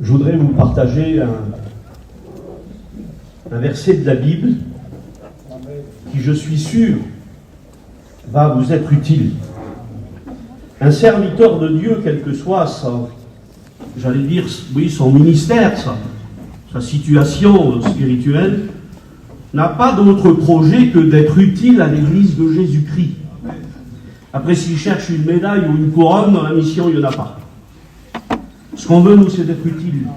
Je voudrais vous partager un verset de la Bible qui, je suis sûr, va vous être utile. Un serviteur de Dieu, quel que soit j'allais dire, oui, son ministère, sa situation spirituelle, n'a pas d'autre projet que d'être utile à l'Église de Jésus-Christ. Après, s'il cherche une médaille ou une couronne, dans la mission, il n'y en a pas. Ce qu'on veut, nous, c'est d'être utile.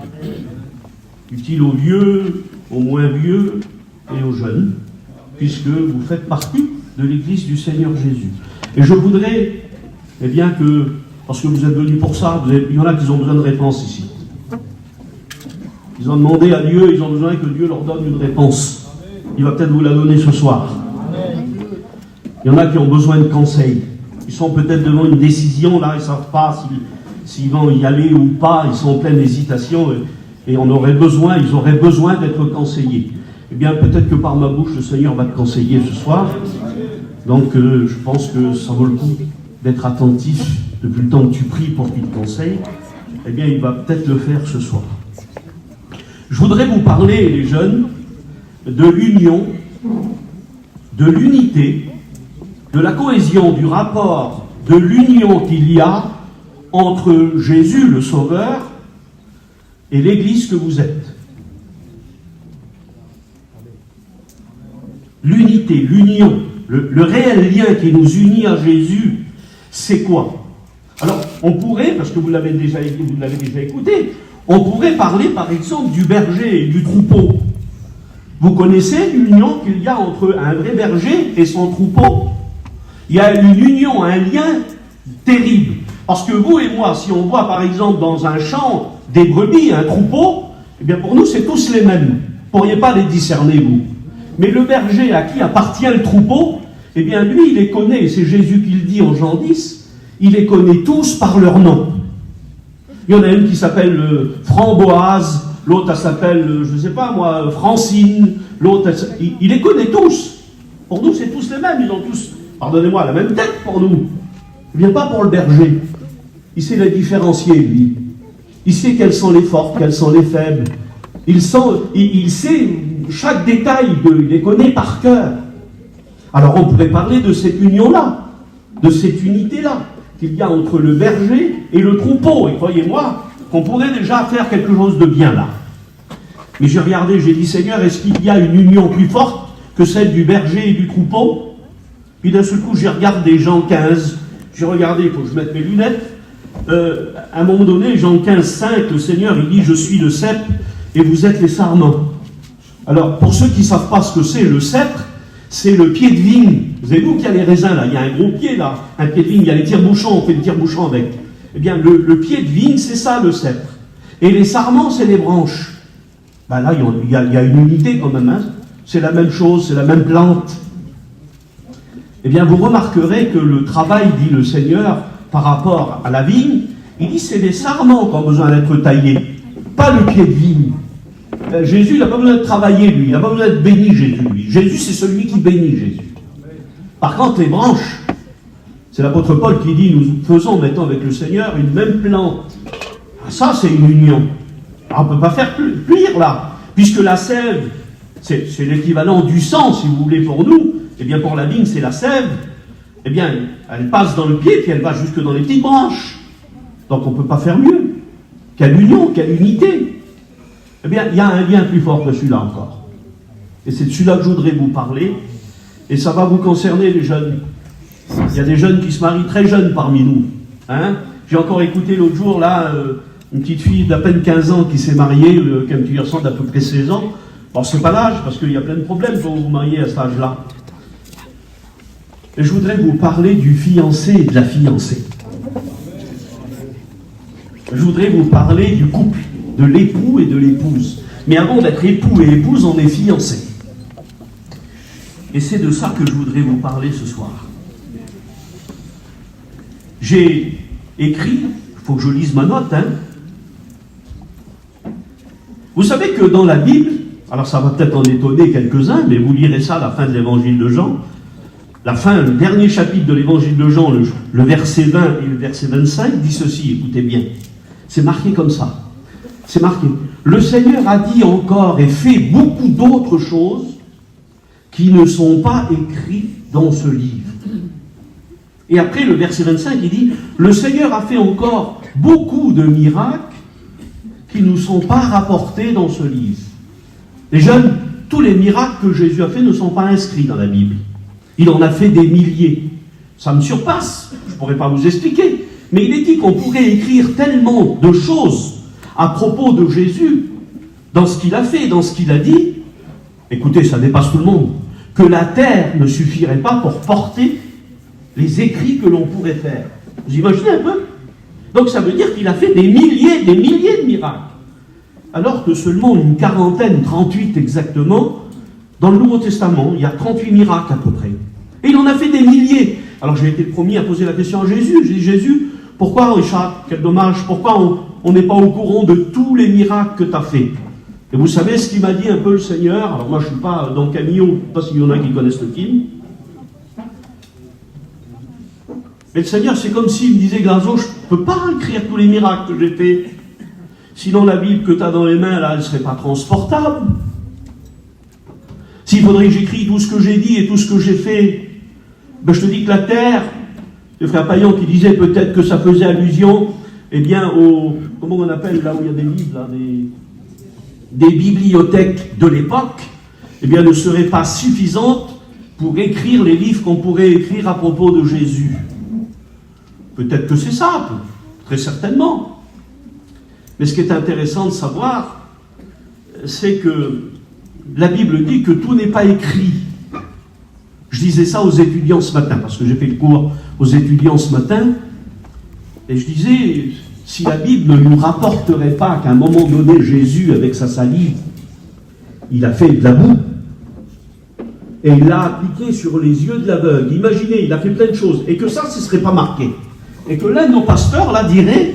Utile aux vieux, aux moins vieux et aux jeunes, puisque vous faites partie de l'Église du Seigneur Jésus. Et je voudrais, eh bien, que, parce que vous êtes venus pour ça, il y en a qui ont besoin de réponse ici. Ils ont demandé à Dieu, ils ont besoin que Dieu leur donne une réponse. Il va peut-être vous la donner ce soir. Il y en a qui ont besoin de conseils. Ils sont peut-être devant une décision, là, ils ne savent pas s'ils vont y aller ou pas, ils sont en pleine hésitation, et ils auraient besoin d'être conseillés. Eh bien, peut-être que par ma bouche, le Seigneur va te conseiller ce soir. Donc, je pense que ça vaut le coup d'être attentif depuis le temps que tu pries pour qu'il te conseille. Eh bien, il va peut-être le faire ce soir. Je voudrais vous parler, les jeunes, de l'union, de l'unité, de la cohésion, du rapport, de l'union qu'il y a entre Jésus, le Sauveur, et l'Église que vous êtes. L'unité, l'union, le réel lien qui nous unit à Jésus, c'est quoi? Alors, on pourrait, parce que vous l'avez déjà écouté, on pourrait parler par exemple du berger et du troupeau. Vous connaissez l'union qu'il y a entre un vrai berger et son troupeau? Il y a une union, un lien terrible. Parce que vous et moi, si on voit par exemple dans un champ des brebis, un troupeau, eh bien pour nous c'est tous les mêmes. Vous ne pourriez pas les discerner, vous. Mais le berger à qui appartient le troupeau, eh bien lui il les connaît, c'est Jésus qui le dit en Jean 10, il les connaît tous par leur nom. Il y en a une qui s'appelle Framboise, l'autre elle s'appelle, je ne sais pas moi, Francine, l'autre, il les connaît tous. Pour nous c'est tous les mêmes, ils ont tous, pardonnez-moi, la même tête pour nous. Il ne vient pas pour le berger. Il sait les différencier, lui. Il sait quelles sont les fortes, quelles sont les faibles. Il sait chaque détail, il les connaît par cœur. Alors on pourrait parler de cette union-là, de cette unité-là, qu'il y a entre le berger et le troupeau. Et croyez-moi qu'on pourrait déjà faire quelque chose de bien là. Mais j'ai regardé, j'ai dit, Seigneur, est-ce qu'il y a une union plus forte que celle du berger et du troupeau? Puis d'un seul coup, j'ai regardé Jean 15, j'ai regardé, il faut que je mette mes lunettes. À un moment donné, Jean 15, 5, le Seigneur, il dit, je suis le cep et vous êtes les sarments. Alors, pour ceux qui ne savent pas ce que c'est, le sceptre, c'est le pied de vigne. Vous avez vu qu'il y a les raisins là, il y a un gros pied là, un pied de vigne, il y a les tire-bouchons, on fait les tire-bouchons avec. Eh bien, le pied de vigne, c'est ça le sceptre. Et les sarments, c'est les branches. Ben là, il y a une unité quand même, hein. C'est la même chose, c'est la même plante. Eh bien, vous remarquerez que le travail, dit le Seigneur, par rapport à la vigne, il dit c'est les sarments qui ont besoin d'être taillés, pas le pied de vigne. Jésus, il n'a pas besoin de travailler, lui. Il n'a pas besoin d'être béni, Jésus. Lui. Jésus, c'est celui qui bénit, Jésus. Par contre, les branches, c'est l'apôtre Paul qui dit, nous faisons maintenant avec le Seigneur une même plante. Ah, ça, c'est une union. Alors, on ne peut pas faire pire, là. Puisque la sève, c'est l'équivalent du sang, si vous voulez, pour nous. Eh bien, pour la vigne, c'est la sève. Eh bien, elle passe dans le pied, puis elle va jusque dans les petites branches. Donc, on ne peut pas faire mieux. Quelle union, quelle unité. Eh bien, il y a un lien plus fort que celui-là encore. Et c'est de celui-là que je voudrais vous parler. Et ça va vous concerner, les jeunes. Il y a des jeunes qui se marient très jeunes parmi nous. Hein? J'ai encore écouté l'autre jour, là, une petite fille d'à peine 15 ans qui s'est mariée, qu'un petit garçon d'à peu près 16 ans. Bon, c'est pas l'âge, parce qu'il y a plein de problèmes quand vous vous mariez à cet âge-là. Et je voudrais vous parler du fiancé et de la fiancée. Je voudrais vous parler du couple, de l'époux et de l'épouse. Mais avant d'être époux et épouse, on est fiancé. Et c'est de ça que je voudrais vous parler ce soir. J'ai écrit, il faut que je lise ma note, hein. Vous savez que dans la Bible, alors ça va peut-être en étonner quelques-uns, mais vous lirez ça à la fin de l'évangile de Jean, le dernier chapitre de l'évangile de Jean, le verset 20 et le verset 25, dit ceci, écoutez bien. C'est marqué comme ça. C'est marqué. Le Seigneur a dit encore et fait beaucoup d'autres choses qui ne sont pas écrites dans ce livre. Et après, le verset 25, il dit, le Seigneur a fait encore beaucoup de miracles qui ne sont pas rapportés dans ce livre. Les jeunes, tous les miracles que Jésus a fait ne sont pas inscrits dans la Bible. Il en a fait des milliers. Ça me surpasse, je ne pourrais pas vous expliquer. Mais il est dit qu'on pourrait écrire tellement de choses à propos de Jésus, dans ce qu'il a fait, dans ce qu'il a dit. Écoutez, ça dépasse tout le monde. Que la terre ne suffirait pas pour porter les écrits que l'on pourrait faire. Vous imaginez un peu? Donc ça veut dire qu'il a fait des milliers de miracles. Alors que seulement une quarantaine, 38 exactement, dans le Nouveau Testament, il y a 38 miracles à peu près. Et il en a fait des milliers. Alors j'ai été le premier à poser la question à Jésus. J'ai dit, Jésus, pourquoi, Richard, quel dommage, pourquoi on n'est pas au courant de tous les miracles que tu as fait? Et vous savez ce qu'il m'a dit un peu le Seigneur? Alors moi je ne suis pas dans Camille, je ne sais pas s'il y en a qui connaissent le film. Mais le Seigneur, c'est comme s'il me disait, Glazo, je ne peux pas écrire tous les miracles que j'ai fait. Sinon la Bible que tu as dans les mains, là, elle ne serait pas transportable. S'il faudrait que j'écris tout ce que j'ai dit et tout ce que j'ai fait, ben je te dis que la terre, le frère Payan qui disait peut-être que ça faisait allusion, eh bien, comment on appelle là où il y a des livres, là, des bibliothèques de l'époque, eh bien, ne seraient pas suffisantes pour écrire les livres qu'on pourrait écrire à propos de Jésus. Peut-être que c'est ça, très certainement. Mais ce qui est intéressant de savoir, c'est que la Bible dit que tout n'est pas écrit. Je disais ça aux étudiants ce matin, parce que j'ai fait le cours aux étudiants ce matin, et je disais, si la Bible ne nous rapporterait pas qu'à un moment donné, Jésus, avec sa salive, il a fait de la boue, et il l'a appliqué sur les yeux de l'aveugle. Imaginez, il a fait plein de choses, et que ça, ce ne serait pas marqué. Et que l'un de nos pasteurs, là, dirait,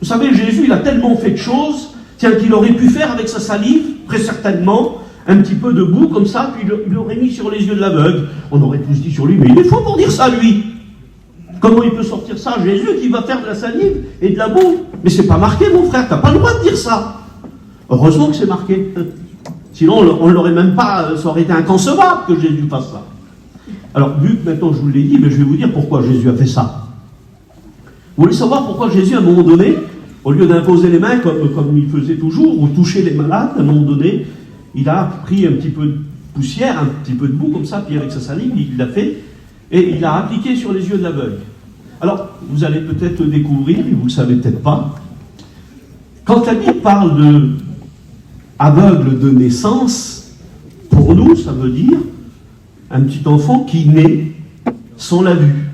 vous savez, Jésus, il a tellement fait de choses, tiens, qu'il aurait pu faire avec sa salive, très certainement, un petit peu de boue comme ça, puis il l'aurait mis sur les yeux de l'aveugle. On aurait tous dit sur lui, mais il est fou pour dire ça, lui. Comment il peut sortir ça? Jésus qui va faire de la salive et de la boue. Mais c'est pas marqué, mon frère, t'as pas le droit de dire ça. Heureusement que c'est marqué. Sinon, on ne l'aurait même pas, ça aurait été inconcevable que Jésus fasse ça. Alors, vu que maintenant je vous l'ai dit, mais je vais vous dire pourquoi Jésus a fait ça. Vous voulez savoir pourquoi Jésus, à un moment donné, au lieu d'imposer les mains comme il faisait toujours, ou toucher les malades, à un moment donné, il a pris un petit peu de poussière, un petit peu de boue comme ça, puis avec sa salive, il l'a fait, et il l'a appliqué sur les yeux de l'aveugle. Alors, vous allez peut-être le découvrir, et vous ne le savez peut-être pas. Quand la Bible parle de aveugle de naissance, pour nous, ça veut dire un petit enfant qui naît sans la vue.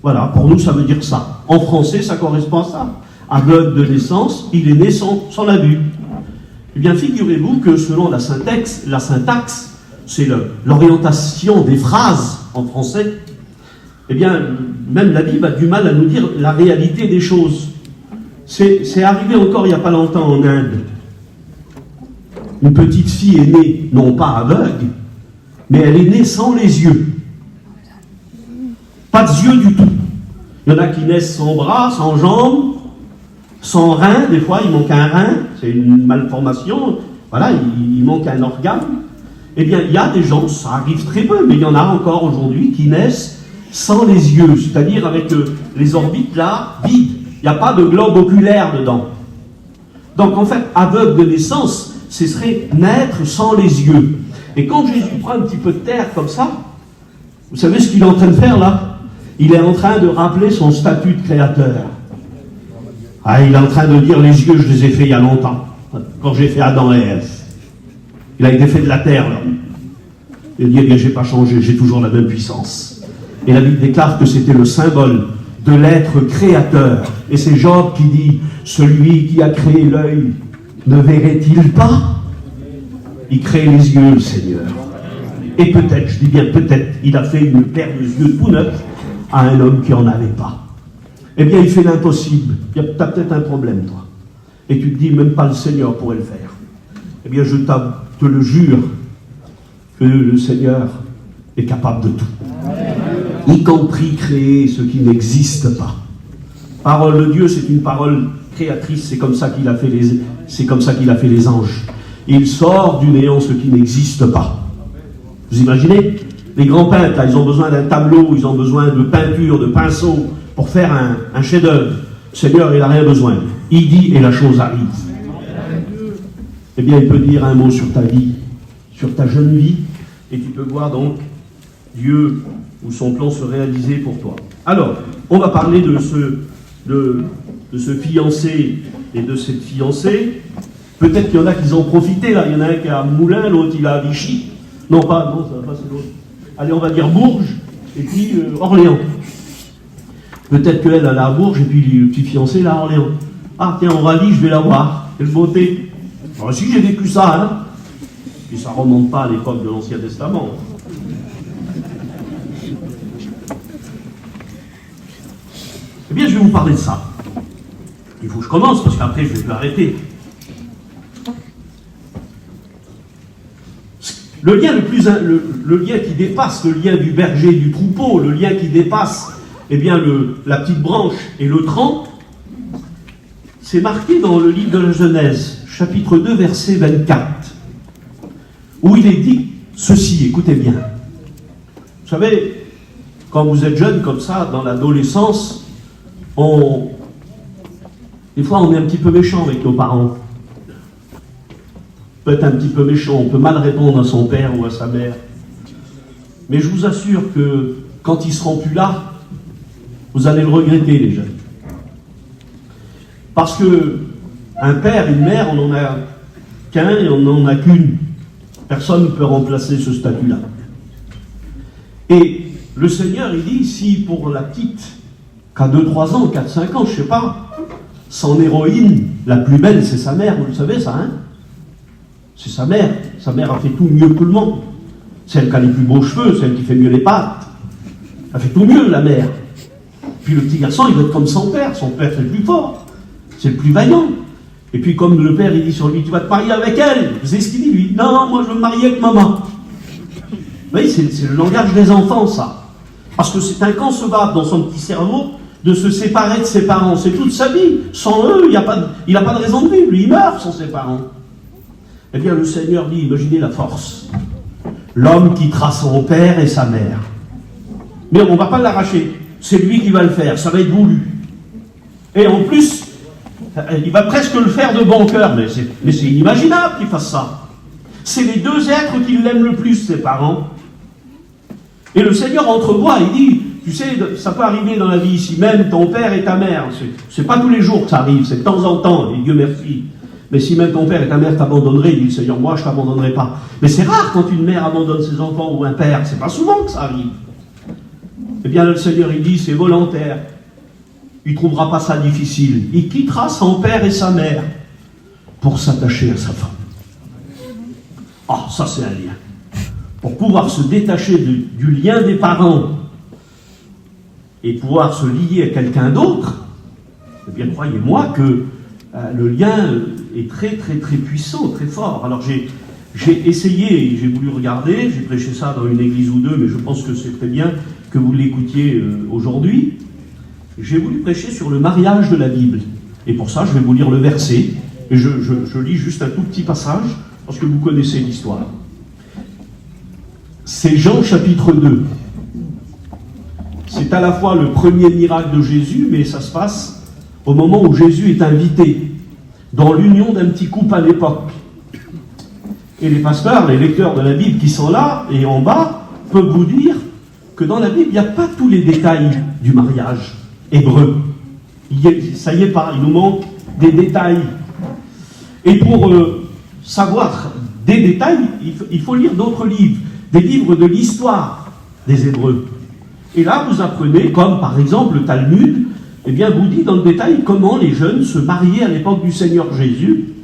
Voilà, pour nous, ça veut dire ça. En français, ça correspond à ça. Aveugle de naissance, il est né sans la vue. Eh bien, figurez-vous que selon la syntaxe, c'est l'orientation des phrases en français, eh bien, même la Bible a du mal à nous dire la réalité des choses. C'est arrivé encore il n'y a pas longtemps en Inde. Une petite fille est née, non pas aveugle, mais elle est née sans les yeux. Pas de yeux du tout. Il y en a qui naissent sans bras, sans jambes, sans rein, des fois il manque un rein, c'est une malformation, voilà, il manque un organe. Eh bien, il y a des gens, ça arrive très peu, mais il y en a encore aujourd'hui qui naissent sans les yeux, c'est-à-dire avec les orbites là, vides. Il n'y a pas de globe oculaire dedans. Donc en fait, aveugle de naissance, ce serait naître sans les yeux. Et quand Jésus prend un petit peu de terre comme ça, vous savez ce qu'il est en train de faire là? Il est en train de rappeler son statut de créateur. Ah, il est en train de dire, les yeux, je les ai faits il y a longtemps, quand j'ai fait Adam et Ève. Il a été fait de la terre, là. Il dit, eh bien, je n'ai pas changé, j'ai toujours la même puissance. Et la Bible déclare que c'était le symbole de l'être créateur. Et c'est Job qui dit, celui qui a créé l'œil, ne verrait-il pas? Il crée les yeux, le Seigneur. Et peut-être, je dis bien peut-être, il a fait une paire de yeux tout neufs à un homme qui n'en avait pas. Eh bien, il fait l'impossible. Tu as peut-être un problème, toi. Et tu te dis, même pas le Seigneur pourrait le faire. Eh bien, je te le jure, que le Seigneur est capable de tout. Y compris créer ce qui n'existe pas. Parole de Dieu, c'est une parole créatrice, c'est comme ça qu'il a fait les anges. Il sort du néant ce qui n'existe pas. Vous imaginez? Les grands peintres, là, ils ont besoin d'un tableau, ils ont besoin de peinture, de pinceau, pour faire un chef-d'œuvre. Le Seigneur, il n'a rien besoin. Il dit et la chose arrive. Eh bien, il peut dire un mot sur ta vie, sur ta jeune vie, et tu peux voir donc Dieu où son plan se réaliser pour toi. Alors, on va parler de ce fiancé et de cette fiancée. Peut-être qu'il y en a qui ont profité, là. Il y en a un qui est à Moulins, l'autre il est à Vichy. Non, ça va pas, c'est l'autre. Allez, on va dire Bourges, et puis Orléans. Peut-être qu'elle, elle est à Bourges, et puis le petit fiancé, là, à Orléans. Ah, tiens, on rallie, je vais la voir. Quelle beauté. Alors, si j'ai vécu ça, hein. Puis ça remonte pas à l'époque de l'Ancien Testament. Eh bien, je vais vous parler de ça. Il faut que je commence, parce qu'après, je ne vais plus arrêter. Le lien le lien qui dépasse le lien du berger et du troupeau, le lien qui dépasse, eh bien, la petite branche et le tronc, c'est marqué dans le livre de la Genèse, chapitre 2, verset 24, où il est dit ceci, écoutez bien. Vous savez, quand vous êtes jeune comme ça, dans l'adolescence, des fois on est un petit peu méchant avec nos parents. Peut être un petit peu méchant, on peut mal répondre à son père ou à sa mère. Mais je vous assure que quand ils seront plus là, vous allez le regretter, les jeunes. Parce que un père, une mère, on n'en a qu'un et on n'en a qu'une. Personne ne peut remplacer ce statut-là. Et le Seigneur, il dit, si pour la petite, qu'à 2-3 ans, 4-5 ans, je ne sais pas, son héroïne, la plus belle, c'est sa mère, vous le savez ça, hein? C'est sa mère. Sa mère a fait tout mieux que tout le monde. C'est elle qui a les plus beaux cheveux, c'est elle qui fait mieux les pattes. Elle fait tout mieux, la mère. Puis le petit garçon, il veut être comme son père. Son père, c'est le plus fort. C'est le plus vaillant. Et puis comme le père, il dit sur lui, tu vas te marier avec elle. Vous savez ce qu'il dit, lui? Non, moi je veux me marier avec maman. Vous voyez, c'est le langage des enfants, ça. Parce que c'est inconcevable dans son petit cerveau de se séparer de ses parents. C'est toute sa vie. Sans eux, il n'a pas de raison de vivre. Lui, il meurt sans ses parents. Eh bien, le Seigneur dit, imaginez la force. L'homme quittera son père et sa mère. Mais on ne va pas l'arracher. C'est lui qui va le faire. Ça va être voulu. Et en plus, il va presque le faire de bon cœur. Mais c'est inimaginable qu'il fasse ça. C'est les deux êtres qui l'aiment le plus, ses parents. Et le Seigneur entrevoit, il dit, tu sais, ça peut arriver dans la vie ici même, ton père et ta mère. C'est pas tous les jours que ça arrive, c'est de temps en temps, et Dieu merci. Mais si même ton père et ta mère t'abandonneraient, il dit le Seigneur, moi je t'abandonnerai pas. Mais c'est rare quand une mère abandonne ses enfants ou un père, c'est pas souvent que ça arrive. Eh bien le Seigneur il dit, c'est volontaire. Il ne trouvera pas ça difficile. Il quittera son père et sa mère pour s'attacher à sa femme. Ah, ça c'est un lien. Pour pouvoir se détacher du lien des parents et pouvoir se lier à quelqu'un d'autre, eh bien croyez-moi que le lien est très très très puissant, très fort. Alors j'ai essayé, j'ai voulu regarder, j'ai prêché ça dans une église ou deux, mais je pense que c'est très bien que vous l'écoutiez aujourd'hui. J'ai voulu prêcher sur le mariage de la Bible. Et pour ça, je vais vous lire le verset. Et je lis juste un tout petit passage, parce que vous connaissez l'histoire. C'est Jean chapitre 2. C'est à la fois le premier miracle de Jésus, mais ça se passe au moment où Jésus est invité dans l'union d'un petit couple à l'époque. Et les pasteurs, les lecteurs de la Bible qui sont là et en bas, peuvent vous dire que dans la Bible, il n'y a pas tous les détails du mariage hébreu. Ça y est pas, il nous manque des détails. Et pour savoir des détails, il faut lire d'autres livres, des livres de l'histoire des Hébreux. Et là, vous apprenez, comme par exemple le Talmud, eh bien, vous dit dans le détail comment les jeunes se mariaient à l'époque du Seigneur Jésus.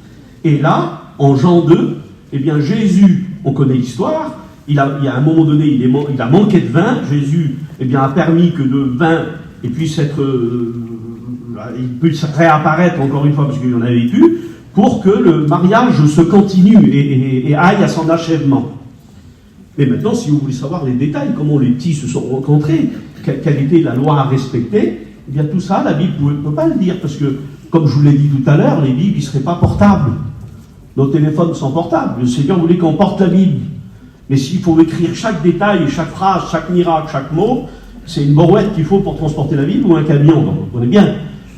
Et là, en Jean 2, eh bien, Jésus, on connaît l'histoire, il y a un moment donné, il a manqué de vin. Jésus, eh bien, a permis que le vin puisse il puisse réapparaître encore une fois, parce qu'il y en avait plus, pour que le mariage se continue et aille à son achèvement. Mais maintenant, si vous voulez savoir les détails, comment les petits se sont rencontrés, quelle était la loi à respecter, eh bien tout ça, la Bible ne peut pas le dire, parce que comme je vous l'ai dit tout à l'heure, les Bibles ne seraient pas portables. Nos téléphones sont portables. Le Seigneur voulait qu'on porte la Bible. Mais s'il faut écrire chaque détail, chaque phrase, chaque miracle, chaque mot, c'est une brouette qu'il faut pour transporter la Bible ou un camion. Donc, on connaît bien.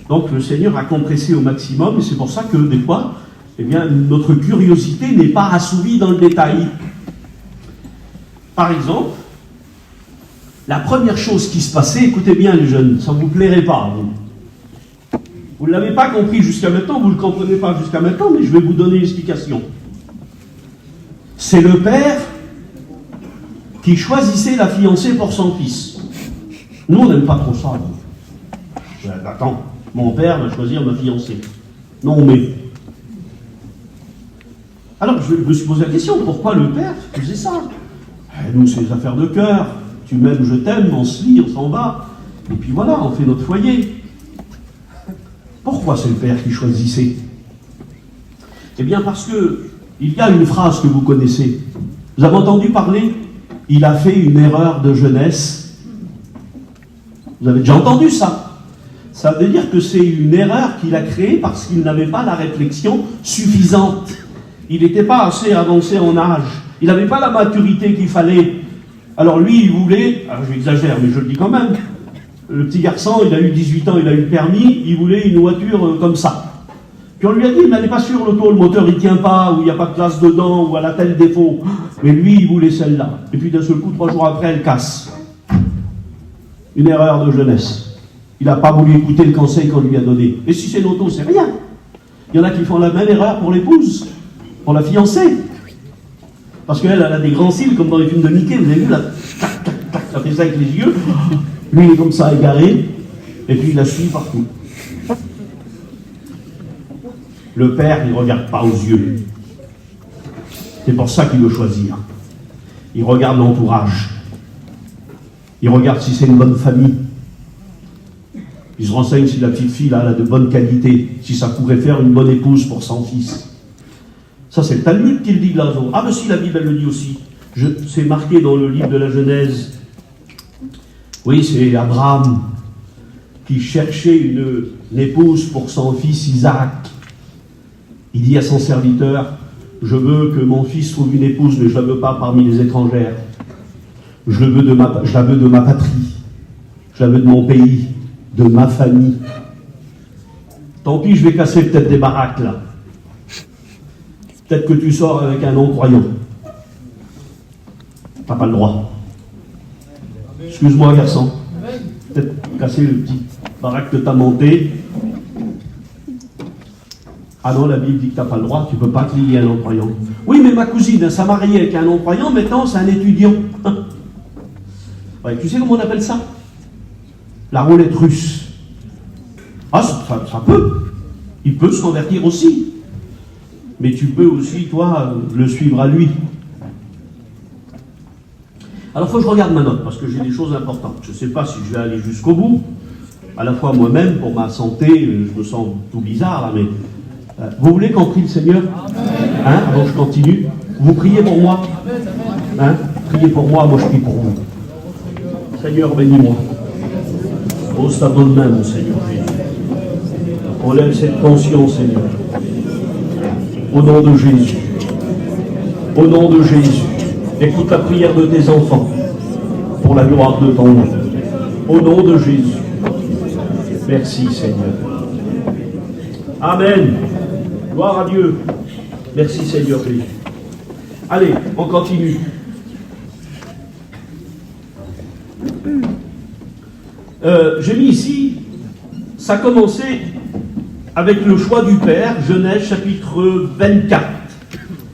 Donc le Seigneur a compressé au maximum, et c'est pour ça que des fois, eh bien, notre curiosité n'est pas assouvie dans le détail. Par exemple, la première chose qui se passait, écoutez bien les jeunes, ça ne vous plairait pas, vous ne l'avez pas compris jusqu'à maintenant, vous ne le comprenez pas jusqu'à maintenant, mais je vais vous donner l'explication. C'est le père qui choisissait la fiancée pour son fils. Nous, on n'aime pas trop ça. Attends, mon père va choisir ma fiancée. Non, mais... Alors, je me suis posé la question, pourquoi le père faisait ça? Nous, c'est des affaires de cœur. Tu m'aimes, je t'aime, on se lie, on s'en va. Et puis voilà, on fait notre foyer. Pourquoi c'est le père qui choisissait? Eh bien, parce que il y a une phrase que vous connaissez. Vous avez entendu parler? Il a fait une erreur de jeunesse. Vous avez déjà entendu ça? Ça veut dire que c'est une erreur qu'il a créée parce qu'il n'avait pas la réflexion suffisante. Il n'était pas assez avancé en âge. Il n'avait pas la maturité qu'il fallait. Alors lui, il voulait, alors j'exagère, mais je le dis quand même, le petit garçon, il a eu 18 ans, il a eu le permis, il voulait une voiture comme ça. Puis on lui a dit, mais elle n'est pas sûre, l'auto, le moteur, il ne tient pas, ou il n'y a pas de place dedans, ou elle a tel défaut. Mais lui, il voulait celle-là. Et puis d'un seul coup, 3 jours après, elle casse. Une erreur de jeunesse. Il n'a pas voulu écouter le conseil qu'on lui a donné. Et si c'est l'auto, c'est rien. Il y en a qui font la même erreur pour l'épouse, pour la fiancée. Parce qu'elle, elle a des grands cils, comme dans les films de Mickey, vous avez vu, là, tac, tac, tac, ça fait ça avec les yeux. Lui, il est comme ça, égaré, et puis il la suit partout. Le père, il ne regarde pas aux yeux. C'est pour ça qu'il veut choisir. Il regarde l'entourage. Il regarde si c'est une bonne famille. Il se renseigne si la petite fille là, elle a de bonnes qualités, si ça pourrait faire une bonne épouse pour son fils. Ça, c'est le Talmud qui le dit là. Ah, mais si, la Bible, elle le dit aussi. C'est marqué dans le livre de la Genèse. Oui, c'est Abraham qui cherchait une épouse pour son fils Isaac. Il dit à son serviteur, je veux que mon fils trouve une épouse, mais je ne la veux pas parmi les étrangères. Je la veux de ma patrie. Je la veux de mon pays, de ma famille. Tant pis, je vais casser peut-être des baraques là. Peut-être que tu sors avec un non-croyant. T'as pas le droit. Excuse-moi, garçon. Peut-être casser le petit baraque que t'as monté. Ah non, la Bible dit que t'as pas le droit, tu peux pas te lier à un non-croyant. Oui, mais ma cousine, elle s'est mariée avec un non-croyant, maintenant c'est un étudiant. Ouais, tu sais comment on appelle ça? La roulette russe. Ah, ça peut. Il peut se convertir aussi. Mais tu peux aussi, toi, le suivre à lui. Alors, il faut que je regarde ma note, parce que j'ai des choses importantes. Je ne sais pas si je vais aller jusqu'au bout. À la fois moi-même, pour ma santé, je me sens tout bizarre, là, mais... vous voulez qu'on prie le Seigneur? Hein? Avant que je continue. Vous priez pour moi? Hein? Priez pour moi, moi je prie pour vous. Seigneur, bénis-moi. Pose ta bonne main, mon Seigneur. Enlève cette tension, Seigneur. Au nom de Jésus. Au nom de Jésus. Écoute la prière de tes enfants pour la gloire de ton nom. Au nom de Jésus. Merci, Seigneur. Amen. Gloire à Dieu. Merci, Seigneur Jésus. Allez, on continue. J'ai mis ici, ça a commencé avec le choix du Père, Genèse chapitre 24.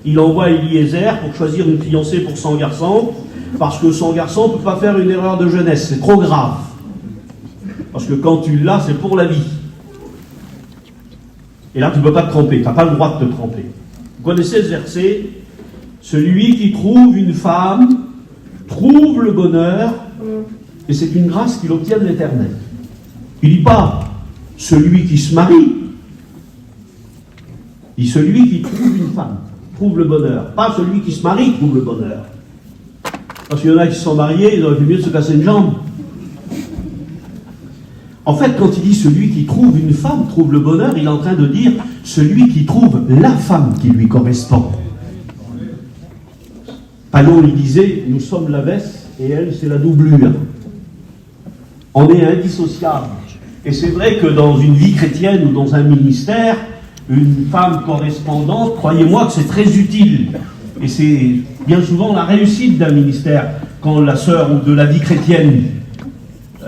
Il envoie Eliezer pour choisir une fiancée pour son garçon, parce que son garçon ne peut pas faire une erreur de jeunesse, c'est trop grave. Parce que quand tu l'as, c'est pour la vie. Et là, tu ne peux pas te tromper, tu n'as pas le droit de te tromper. Vous connaissez ce verset? Celui qui trouve une femme trouve le bonheur, et c'est une grâce qu'il obtient de l'Éternel. Il ne dit pas celui qui se marie, il dit celui qui trouve une femme trouve le bonheur, pas celui qui se marie trouve le bonheur. Parce qu'il y en a qui se sont mariés, ils auraient fait mieux de se casser une jambe. En fait, quand il dit celui qui trouve une femme trouve le bonheur, il est en train de dire celui qui trouve la femme qui lui correspond. Panon lui disait, nous sommes la veste et elle c'est la doublure. On est indissociables. Et c'est vrai que dans une vie chrétienne ou dans un ministère, une femme correspondante, croyez-moi que c'est très utile. Et c'est bien souvent la réussite d'un ministère, quand la sœur ou de la vie chrétienne.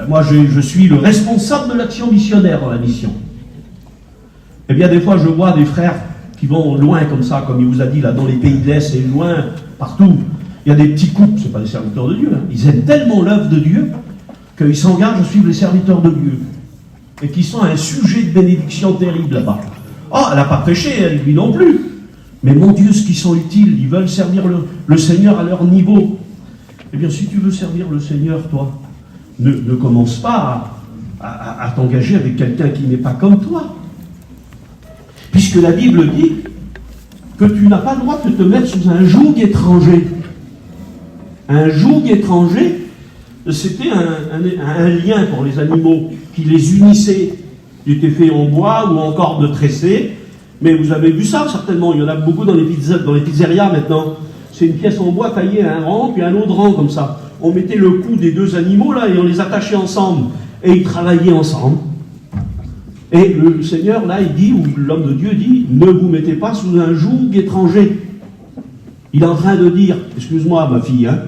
Moi, je suis le responsable de l'action missionnaire dans la mission. Eh bien, des fois, je vois des frères qui vont loin comme ça, comme il vous a dit, là, dans les pays de l'Est et loin, partout. Il y a des petits couples, ce ne sont pas des serviteurs de Dieu, hein. Ils aiment tellement l'œuvre de Dieu qu'ils s'engagent à suivre les serviteurs de Dieu. Et qui sont un sujet de bénédiction terrible là-bas. Oh, elle n'a pas prêché, elle, lui non plus. Mais mon Dieu, ce qu'ils sont utiles, ils veulent servir le Seigneur à leur niveau. Eh bien, si tu veux servir le Seigneur, toi, ne commence pas à t'engager avec quelqu'un qui n'est pas comme toi. Puisque la Bible dit que tu n'as pas le droit de te mettre sous un joug étranger. Un joug étranger, c'était un lien pour les animaux qui les unissait. Il était fait en bois ou encore de tressé. Mais vous avez vu ça, certainement. Il y en a beaucoup dans les pizzerias maintenant. C'est une pièce en bois taillée à un rang, puis un autre rang comme ça. On mettait le cou des deux animaux là et on les attachait ensemble. Et ils travaillaient ensemble. Et le Seigneur, là, il dit, ou l'homme de Dieu dit, ne vous mettez pas sous un joug étranger. Il est en train de dire, excuse-moi ma fille, hein,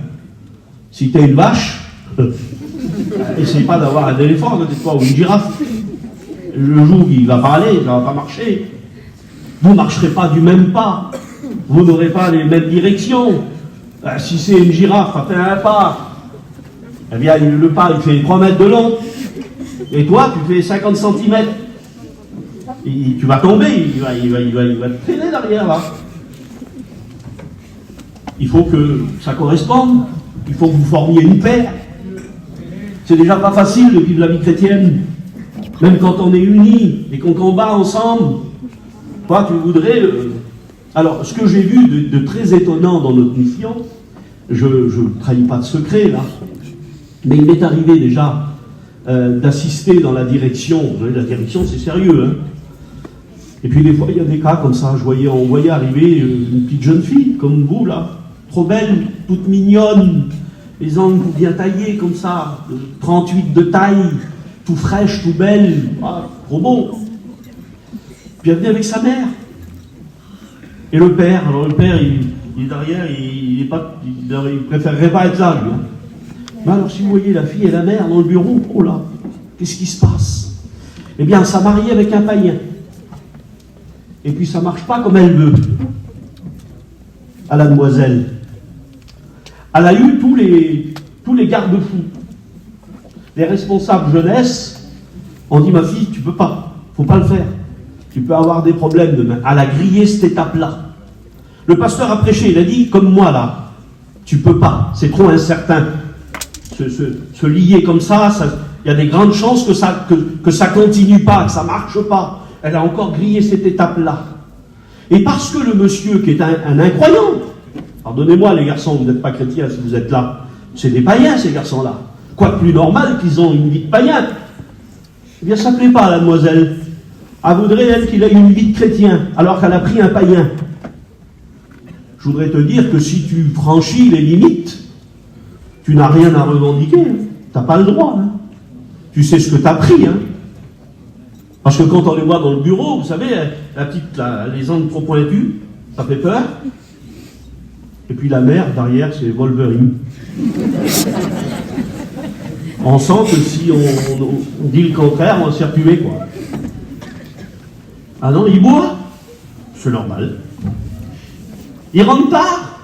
si t'es une vache, essaye pas d'avoir un éléphant à côté de toi ou une girafe. Le joug, il va pas aller, ça va pas marcher. Vous ne marcherez pas du même pas. Vous n'aurez pas les mêmes directions. Si c'est une girafe, ça fait un pas. Eh bien, le pas, il fait 3 mètres de long. Et toi, tu fais 50 cm. Tu vas tomber, il va te traîner derrière, là. Il faut que ça corresponde. Il faut que vous formiez une paire. C'est déjà pas facile de vivre la vie chrétienne. Même quand on est unis et qu'on combat ensemble. Toi, tu voudrais... Alors, ce que j'ai vu de très étonnant dans notre mission, je ne trahis pas de secret, là, mais il m'est arrivé déjà d'assister dans la direction. La direction, c'est sérieux, hein. Et puis des fois, il y a des cas comme ça. On voyait arriver une petite jeune fille, comme vous, là, trop belle, toute mignonne, les ongles bien taillés, comme ça, 38 de taille, tout fraîche, tout belle, trop beau. Puis elle venait avec sa mère. Et le père, il est derrière, il préférerait pas être là, lui. Hein. Mais alors, si vous voyez la fille et la mère dans le bureau, oh là, qu'est-ce qui se passe? Eh bien, ça marié avec un païen. Et puis, ça marche pas comme elle veut. À la demoiselle. Elle a eu tous les garde-fous. Les responsables jeunesse ont dit, ma fille, tu peux pas, faut pas le faire. Tu peux avoir des problèmes demain. Elle a grillé cette étape-là. Le pasteur a prêché, il a dit, comme moi là, tu peux pas, c'est trop incertain. Se lier comme ça, il y a des grandes chances que ça continue pas, que ça marche pas. Elle a encore grillé cette étape-là. Et parce que le monsieur, qui est un incroyant, pardonnez-moi les garçons, vous n'êtes pas chrétiens si vous êtes là, c'est des païens ces garçons-là. Quoi de plus normal qu'ils ont une vie de païen? Eh bien, ça ne plaît pas à la demoiselle. Elle voudrait, elle, qu'il ait une vie de chrétien, alors qu'elle a pris un païen. Je voudrais te dire que si tu franchis les limites, tu n'as rien à revendiquer. Hein. Tu n'as pas le droit. Hein. Tu sais ce que tu as pris. Hein. Parce que quand on les voit dans le bureau, vous savez, les ongles trop pointus, ça fait peur. Et puis la mère, derrière, c'est Wolverine. On sent que si on dit le contraire, on va se faire tuer, quoi. Ah non, il boit, c'est normal. Il rentre tard,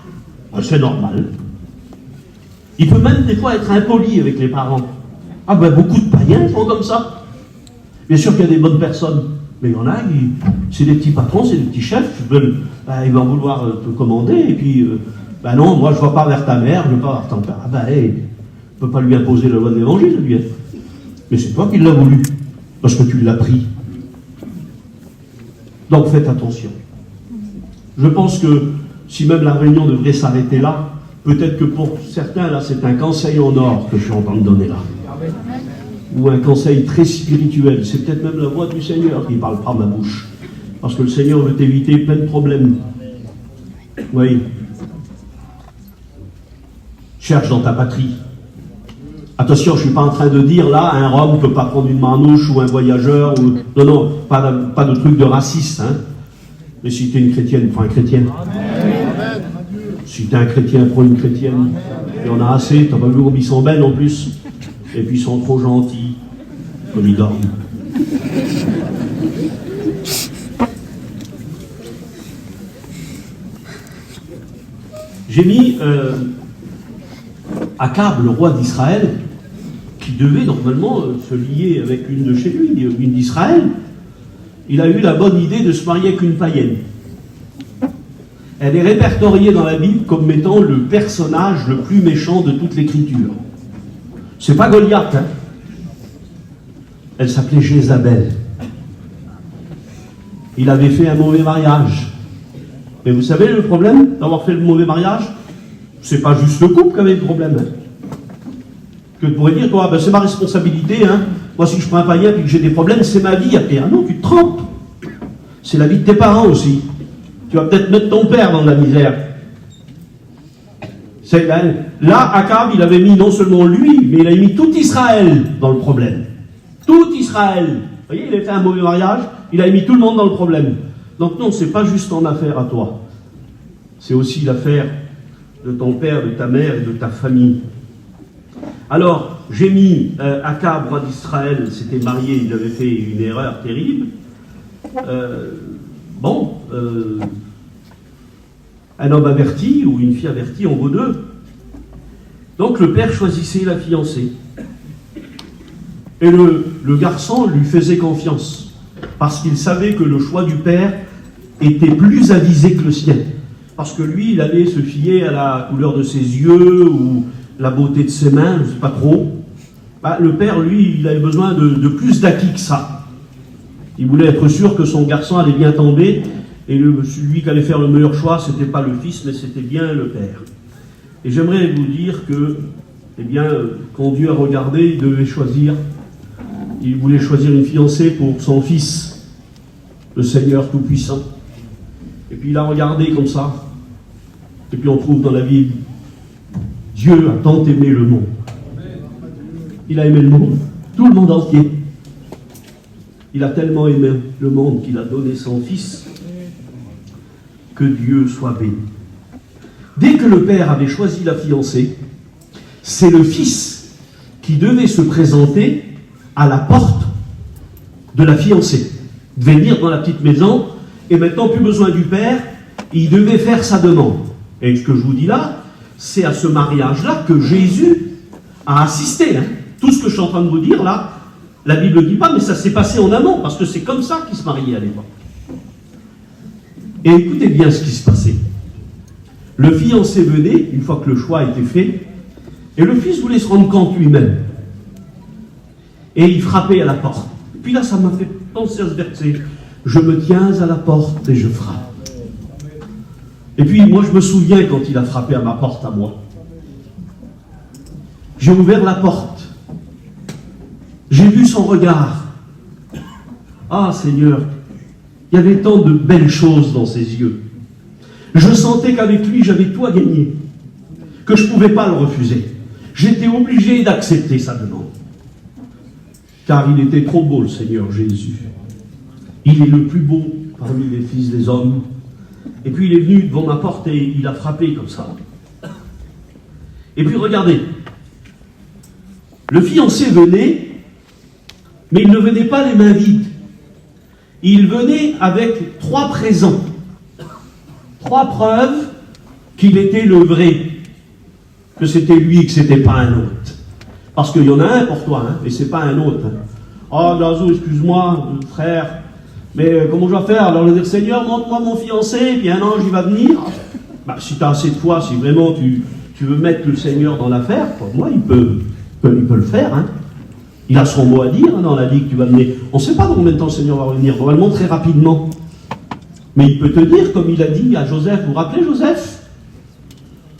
c'est normal. Il peut même des fois être impoli avec les parents. Ah ben beaucoup de païens font comme ça. Bien sûr qu'il y a des bonnes personnes, mais il y en a, c'est des petits patrons, c'est des petits chefs, ils vont vouloir te commander, et puis, non, moi je ne vais pas vers ta mère, je ne vais pas vers ton père. Ah ben, tu ne peux pas lui imposer la loi de l'évangile, lui. Mais c'est toi qui l'as voulu, parce que tu l'as pris. Donc faites attention. Je pense que si même la réunion devrait s'arrêter là, peut-être que pour certains, là, c'est un conseil en or que je suis en train de donner là. ou un conseil très spirituel. C'est peut-être même la voix du Seigneur qui parle par ma bouche. Parce que le Seigneur veut éviter plein de problèmes. Oui. Cherche dans ta patrie. Attention, je ne suis pas en train de dire, là, un Rome ne peut pas prendre une manouche ou un voyageur. Ou... Non, non, pas de truc de raciste. Hein. Mais si tu es une chrétienne, prends un chrétien. Amen. Si tu es un chrétien, prends une chrétienne. Il y en a assez, tu n'as pas vu comme ils sont belles en plus. Et puis ils sont trop gentils, comme ils dorment. J'ai mis Akab, le roi d'Israël, qui devait normalement se lier avec une de chez lui, une d'Israël. Il a eu la bonne idée de se marier avec une païenne. Elle est répertoriée dans la Bible comme étant le personnage le plus méchant de toute l'Écriture. C'est pas Goliath, hein. Elle s'appelait Jézabel. Il avait fait un mauvais mariage. Mais vous savez le problème d'avoir fait le mauvais mariage? C'est pas juste le couple qui avait le problème. Hein. Que tu pourrais dire, toi, ben, c'est ma responsabilité. Hein. Moi, si je prends un païen et que j'ai des problèmes, c'est ma vie après. Ah non, tu te trompes. C'est la vie de tes parents aussi. Tu vas peut-être mettre ton père dans la misère. Là, Akab, il avait mis non seulement lui, mais il a mis tout Israël dans le problème. Tout Israël. Vous voyez, il a fait un mauvais mariage, il a mis tout le monde dans le problème. Donc non, c'est pas juste ton affaire à toi. C'est aussi l'affaire de ton père, de ta mère et de ta famille. Alors, j'ai mis Akab, roi d'Israël, s'était marié, il avait fait une erreur terrible. Un homme averti ou une fille avertie en vaut deux. Donc le père choisissait la fiancée. Et le garçon lui faisait confiance, parce qu'il savait que le choix du père était plus avisé que le sien. Parce que lui, il allait se fier à la couleur de ses yeux ou la beauté de ses mains, je ne sais pas trop. Le père, lui, il avait besoin de plus d'acquis que ça. Il voulait être sûr que son garçon allait bien tomber, et celui qui allait faire le meilleur choix, ce n'était pas le fils, mais c'était bien le père. Et j'aimerais vous dire que, quand Dieu a regardé, il devait choisir. Il voulait choisir une fiancée pour son fils, le Seigneur Tout-Puissant. Et puis il a regardé comme ça. Et puis on trouve dans la Bible, Dieu a tant aimé le monde. Il a aimé le monde, tout le monde entier. Il a tellement aimé le monde qu'il a donné son fils. Que Dieu soit béni. Dès que le père avait choisi la fiancée, c'est le fils qui devait se présenter à la porte de la fiancée. Il devait venir dans la petite maison, et maintenant plus besoin du père, il devait faire sa demande. Et ce que je vous dis là, c'est à ce mariage-là que Jésus a assisté. Hein. Tout ce que je suis en train de vous dire là, la Bible ne dit pas, mais ça s'est passé en amont, parce que c'est comme ça qu'ils se mariaient à l'époque. Et écoutez bien ce qui se passait. Le fiancé venait, une fois que le choix était fait, et le fils voulait se rendre compte lui-même. Et il frappait à la porte. Et puis là, ça m'a fait penser à ce verset. Je me tiens à la porte et je frappe. Et puis, moi, je me souviens quand il a frappé à ma porte à moi. J'ai ouvert la porte. J'ai vu son regard. Ah, Seigneur, il y avait tant de belles choses dans ses yeux. Je sentais qu'avec lui, j'avais tout à gagner, que je ne pouvais pas le refuser. J'étais obligé d'accepter sa demande. Car il était trop beau, le Seigneur Jésus. Il est le plus beau parmi les fils des hommes. Et puis il est venu devant ma porte et il a frappé comme ça. Et puis regardez, le fiancé venait, mais il ne venait pas les mains vides. Il venait avec 3 présents. 3 preuves qu'il était le vrai, que c'était lui et que c'était pas un autre. Parce qu'il y en a un pour toi, hein, et c'est pas un autre. Hein. Oh, Gazo, excuse-moi, frère, mais comment je vais faire? Alors, le dire, Seigneur, montre-moi mon fiancé, puis un ange, il va venir. Si tu as assez de foi, si vraiment tu veux mettre le Seigneur dans l'affaire, pour moi, il peut le faire. Hein. Il a son mot à dire hein, dans la vie que tu vas mener. On ne sait pas dans combien de temps le Seigneur va revenir, probablement très rapidement. Mais il peut te dire, comme il a dit à Joseph, vous vous rappelez Joseph?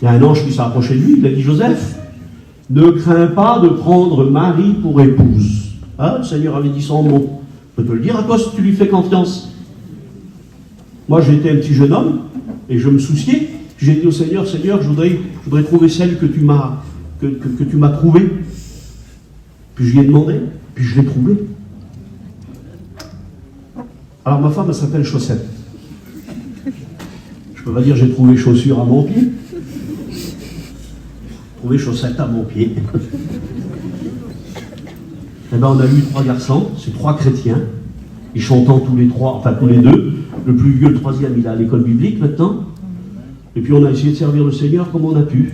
Il y a un ange qui s'est approché de lui, il a dit, Joseph, ne crains pas de prendre Marie pour épouse. Ah, le Seigneur avait dit son mot. Je peux te le dire à toi si tu lui fais confiance. Moi, j'étais un petit jeune homme, et je me souciais. J'ai dit au Seigneur, Seigneur, je voudrais trouver celle que tu m'as trouvée. Puis je lui ai demandé, puis je l'ai trouvée. Alors ma femme, elle s'appelle Chaussette. Je peux pas dire j'ai trouvé chaussures à mon pied. Trouvé chaussettes à mon pied. Eh bien, on a eu 3 garçons, c'est 3 chrétiens. Ils chantent tous les 3, enfin tous les 2. Le plus vieux, le 3e, il est à l'école biblique maintenant. Et puis on a essayé de servir le Seigneur comme on a pu.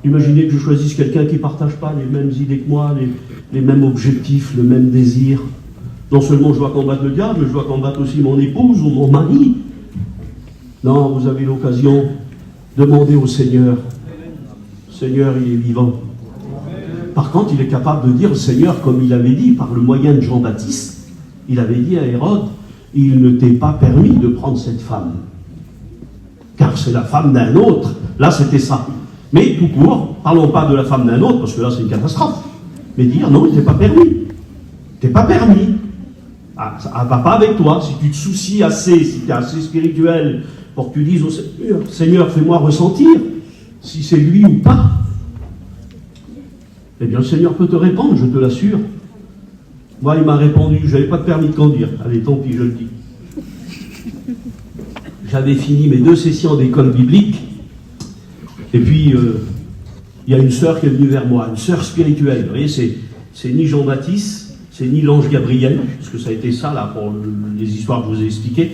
Imaginez que je choisisse quelqu'un qui ne partage pas les mêmes idées que moi, les mêmes objectifs, le même désir. Non seulement je dois combattre le diable, mais je dois combattre aussi mon épouse ou mon mari. Non, vous avez l'occasion de demander au Seigneur. Seigneur, il est vivant. Par contre, il est capable de dire au Seigneur, comme il avait dit par le moyen de Jean-Baptiste, il avait dit à Hérode, il ne t'est pas permis de prendre cette femme. Car c'est la femme d'un autre. Là, c'était ça. Mais tout court, parlons pas de la femme d'un autre, parce que là, c'est une catastrophe. Mais dire, non, il t'est pas permis. T'es pas permis. Ah, ça ne va pas avec toi. Si tu te soucies assez, si tu es assez spirituel, pour que tu dises au Seigneur, Seigneur, fais-moi ressentir si c'est lui ou pas. Eh bien, le Seigneur peut te répondre, je te l'assure. Moi, il m'a répondu, je n'avais pas de permis de conduire. Allez, tant pis, je le dis. J'avais fini mes 2 sessions d'école biblique. Et puis, il y a une sœur qui est venue vers moi, une sœur spirituelle. Vous voyez, c'est ni Jean-Baptiste, c'est ni l'ange Gabriel, parce que ça a été ça, là, pour les histoires que je vous ai expliquées.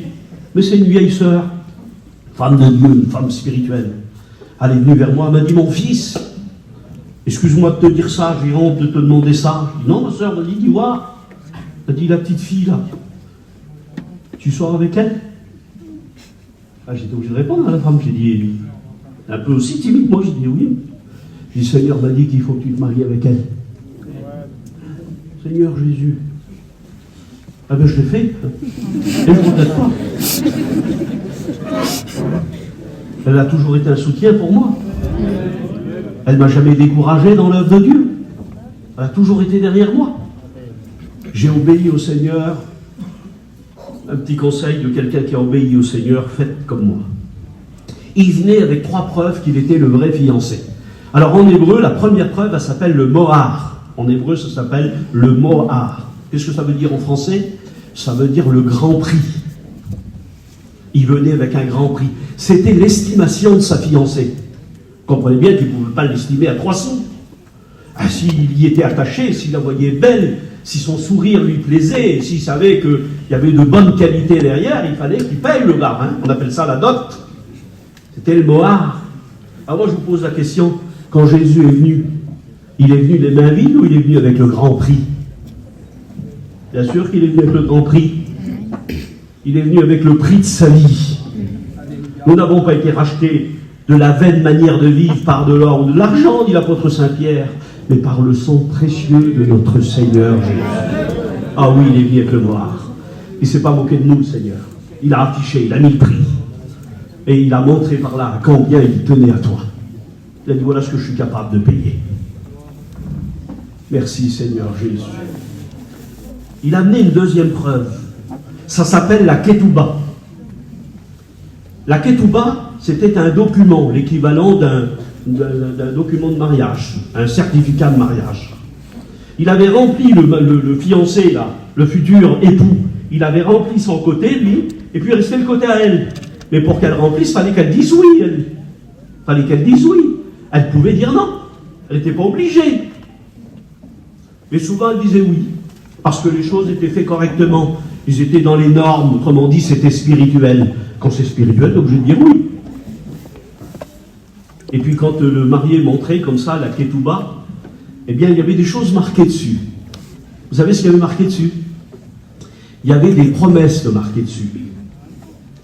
Mais c'est une vieille sœur, femme de Dieu, une femme spirituelle. Elle est venue vers moi, elle m'a dit, mon fils, excuse-moi de te dire ça, j'ai honte de te demander ça. Je dis, non, ma sœur, elle dit, dis-moi. Elle dit, la petite fille, là, tu sors avec elle? Ah, j'étais obligé de répondre à la femme, j'ai dit, un peu aussi timide, moi, j'ai dit oui. J'ai dit, Seigneur m'a dit qu'il faut que tu te maries avec elle. Seigneur Jésus. Ah ben je l'ai fait. Et je ne regrette pas. Elle a toujours été un soutien pour moi. Elle ne m'a jamais découragé dans l'œuvre de Dieu. Elle a toujours été derrière moi. J'ai obéi au Seigneur. Un petit conseil de quelqu'un qui a obéi au Seigneur, faites comme moi. Il venait avec 3 preuves qu'il était le vrai fiancé. Alors en hébreu, la première preuve, elle s'appelle le mohar. En hébreu, ça s'appelle le mohar. Qu'est-ce que ça veut dire en français? Ça veut dire le grand prix. Il venait avec un grand prix. C'était l'estimation de sa fiancée. Vous comprenez bien qu'il ne pouvait pas l'estimer à 300. Ah, s'il y était attaché, s'il la voyait belle, si son sourire lui plaisait, s'il savait qu'il y avait de bonnes qualités derrière, il fallait qu'il paye le gars. Hein. On appelle ça la dot. C'était le mohar. Alors moi je vous pose la question, quand Jésus est venu, il est venu les mains vides ou il est venu avec le grand prix? Bien sûr qu'il est venu avec le grand prix. Il est venu avec le prix de sa vie. Nous n'avons pas été rachetés de la vaine manière de vivre par de l'or ou de l'argent, dit l'apôtre Saint-Pierre, mais par le sang précieux de notre Seigneur Jésus. Ah oui, il est venu avec le mohar. Il ne s'est pas moqué de nous, le Seigneur. Il a affiché, il a mis le prix. Et il a montré par là à combien il tenait à toi. Il a dit, voilà ce que je suis capable de payer. Merci Seigneur Jésus. Il a amené une deuxième preuve. Ça s'appelle la ketouba. La ketouba, c'était un document, l'équivalent d'un document de mariage, un certificat de mariage. Il avait rempli le fiancé, là, le futur époux, il avait rempli son côté, lui, et puis il restait le côté à elle. Mais pour qu'elle remplisse, il fallait qu'elle dise oui. Il fallait qu'elle dise oui. Elle pouvait dire non. Elle n'était pas obligée. Mais souvent, elle disait oui. Parce que les choses étaient faites correctement. Ils étaient dans les normes. Autrement dit, c'était spirituel. Quand c'est spirituel, tu es obligé de dire oui. Et puis quand le marié montrait comme ça la ketouba, eh bien, il y avait des choses marquées dessus. Vous savez ce qu'il y avait marqué dessus? Il y avait des promesses de marquées dessus.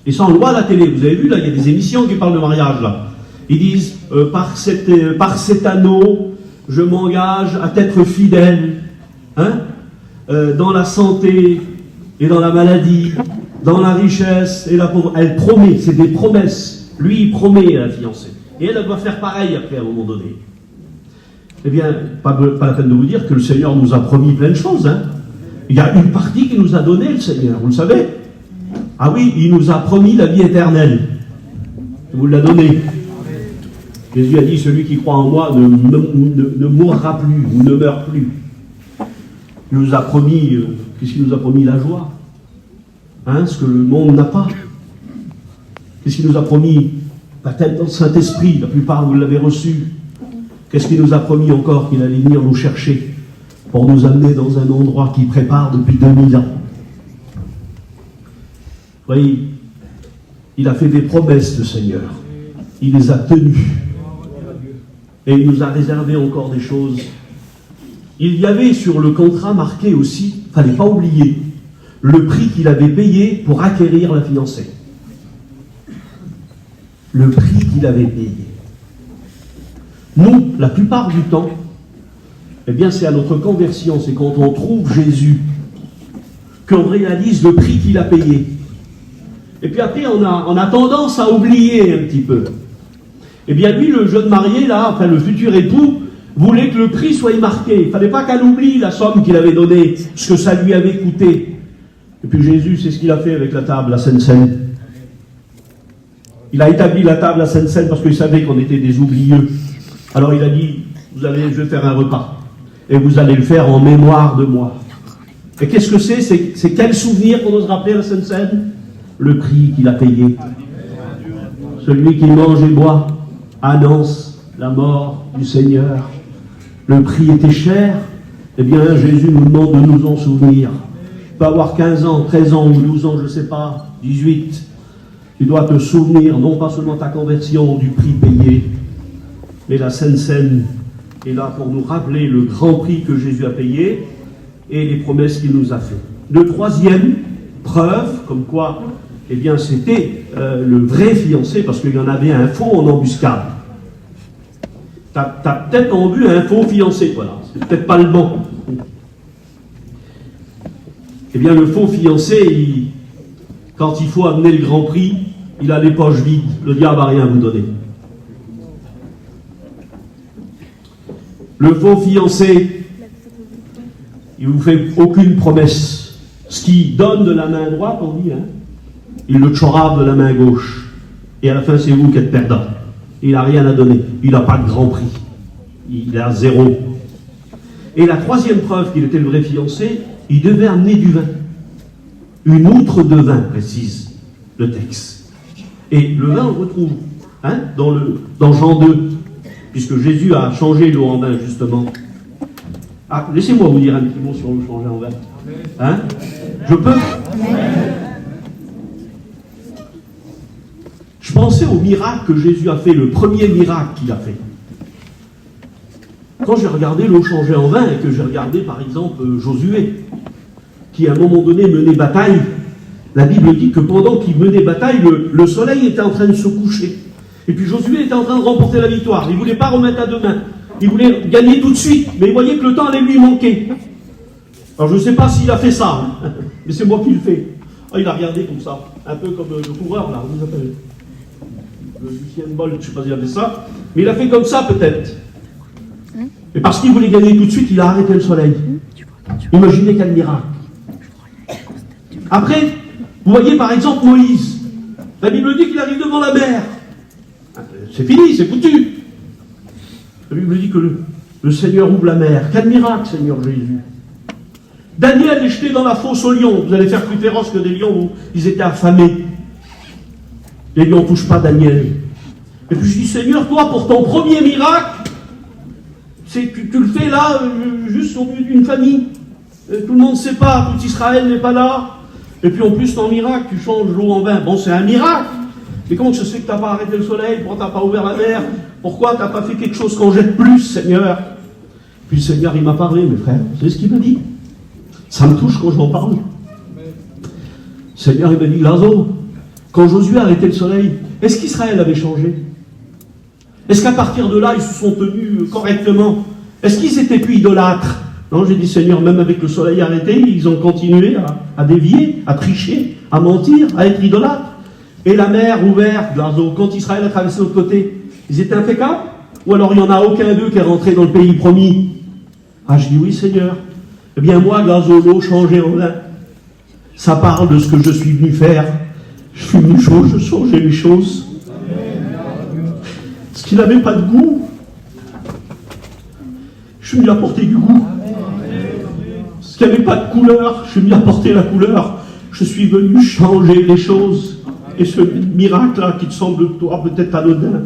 Et ça, on le voit à la télé. Vous avez vu, là, il y a des émissions qui parlent de mariage, là. Ils disent, par cet anneau, je m'engage à t'être fidèle, hein, dans la santé et dans la maladie, dans la richesse et la pauvreté. Elle promet, c'est des promesses. Lui, il promet à la fiancée. Et elle doit faire pareil après, à un moment donné. Eh bien, pas la peine de vous dire que le Seigneur nous a promis plein de choses. Hein. Il y a une partie qu'il nous a donnée, le Seigneur, vous le savez. Ah oui, il nous a promis la vie éternelle. Il vous l'a donné. Jésus a dit, celui qui croit en moi ne mourra plus, ou ne meurt plus. Il nous a promis, qu'est-ce qu'il nous a promis? La joie. Hein, ce que le monde n'a pas. Qu'est-ce qu'il nous a promis? Baptême dans le Saint-Esprit, la plupart vous l'avez reçu. Qu'est-ce qu'il nous a promis encore? Qu'il allait venir nous chercher pour nous amener dans un endroit qu'il prépare depuis 2000 ans. Vous voyez, il a fait des promesses, le Seigneur. Il les a tenues. Et il nous a réservé encore des choses. Il y avait sur le contrat marqué aussi, il ne fallait pas oublier, le prix qu'il avait payé pour acquérir la fiancée. Le prix qu'il avait payé. Nous, la plupart du temps, eh bien c'est à notre conversion, c'est quand on trouve Jésus, qu'on réalise le prix qu'il a payé. Et puis après, on a tendance à oublier un petit peu. Eh bien lui, le jeune marié, là, enfin le futur époux, voulait que le prix soit marqué. Il ne fallait pas qu'elle oublie la somme qu'il avait donnée, ce que ça lui avait coûté. Et puis Jésus, c'est ce qu'il a fait avec la table à Sainte-Seine. Il a établi la table à Sainte-Seine parce qu'il savait qu'on était des oublieux. Alors il a dit, je vais faire un repas. Et vous allez le faire en mémoire de moi. Et qu'est-ce que c'est? C'est quel souvenir qu'on ose rappeler à Sainte-Seine? Le prix qu'il a payé. Celui qui mange et boit annonce la mort du Seigneur. Le prix était cher. Eh bien, Jésus nous demande de nous en souvenir. Tu peux avoir 15 ans, 13 ans ou 12 ans, je ne sais pas, 18. Tu dois te souvenir, non pas seulement ta conversion, du prix payé, mais la Sainte Seine est là pour nous rappeler le grand prix que Jésus a payé et les promesses qu'il nous a faites. Le troisième preuve, comme quoi, eh bien, c'était le vrai fiancé, parce qu'il y en avait un faux en embuscade. T'as peut-être en vue un faux fiancé, voilà. C'est peut-être pas le bon. Eh bien, le faux fiancé, quand il faut amener le grand prix, il a les poches vides. Le diable n'a rien à vous donner. Le faux fiancé, il ne vous fait aucune promesse. Ce qui donne de la main droite, on dit, hein, il le tchorabe de la main gauche. Et à la fin, c'est vous qui êtes perdant. Il n'a rien à donner. Il n'a pas de grand prix. Il a zéro. Et la troisième preuve qu'il était le vrai fiancé, il devait amener du vin. Une outre de vin, précise le texte. Et le vin, on le retrouve hein, dans Jean 2, puisque Jésus a changé l'eau en vin, justement. Ah, laissez-moi vous dire un petit mot sur l'eau changée en vin. Hein? Je peux? Je pensais au miracle que Jésus a fait, le premier miracle qu'il a fait. Quand j'ai regardé l'eau changée en vin et que j'ai regardé par exemple Josué, qui à un moment donné menait bataille, la Bible dit que pendant qu'il menait bataille, le soleil était en train de se coucher. Et puis Josué était en train de remporter la victoire. Il ne voulait pas remettre à demain. Il voulait gagner tout de suite, mais il voyait que le temps allait lui manquer. Alors je ne sais pas s'il a fait ça, hein, mais c'est moi qui le fais. Oh, il a regardé comme ça, un peu comme le coureur là, vous appelez le Lucien Bolt, je ne sais pas s'il a fait ça, mais il a fait comme ça peut-être. Et parce qu'il voulait gagner tout de suite, il a arrêté le soleil. Imaginez quel miracle. Après, vous voyez par exemple Moïse. La Bible dit qu'il arrive devant la mer. C'est fini, c'est foutu. La Bible dit que le Seigneur ouvre la mer. Quel miracle, Seigneur Jésus. Daniel est jeté dans la fosse aux lions. Vous allez faire plus féroce que des lions où ils étaient affamés. Les lions ne touchent pas Daniel. Et puis je dis, Seigneur, toi, pour ton premier miracle, tu le fais là, juste au milieu d'une famille. Tout le monde ne sait pas, tout Israël n'est pas là. Et puis en plus, ton miracle, tu changes l'eau en vin. Bon, c'est un miracle. Mais comment je sais que tu n'as pas arrêté le soleil? Pourquoi tu n'as pas ouvert la mer? Pourquoi tu n'as pas fait quelque chose qu'on jette plus, Seigneur? Puis le Seigneur, il m'a parlé, mes frères. Vous savez ce qu'il m'a dit? Ça me touche quand j'en parle. Le Seigneur, il m'a dit, Lazo, quand Josué a arrêté le soleil, est-ce qu'Israël avait changé? Est-ce qu'à partir de là, ils se sont tenus correctement? Est-ce qu'ils étaient plus idolâtres? Non, j'ai dit, Seigneur, même avec le soleil arrêté, ils ont continué à dévier, à tricher, à mentir, à être idolâtres. Et la mer ouverte, quand Israël a traversé de l'autre côté, ils étaient impeccables? Ou alors il n'y en a aucun d'eux qui est rentré dans le pays promis. Ah, je dis oui, Seigneur. Eh bien, moi, gaz au lot, changé en vin. Ça parle de ce que je suis venu faire. Je suis venu changer les choses. Parce qu'il n'avait pas de goût. Je suis venu apporter du goût. Parce qu'il n'y avait pas de couleur. Je suis venu apporter la couleur. Je suis venu changer les choses. Et ce miracle-là, qui te semble toi peut-être anodin,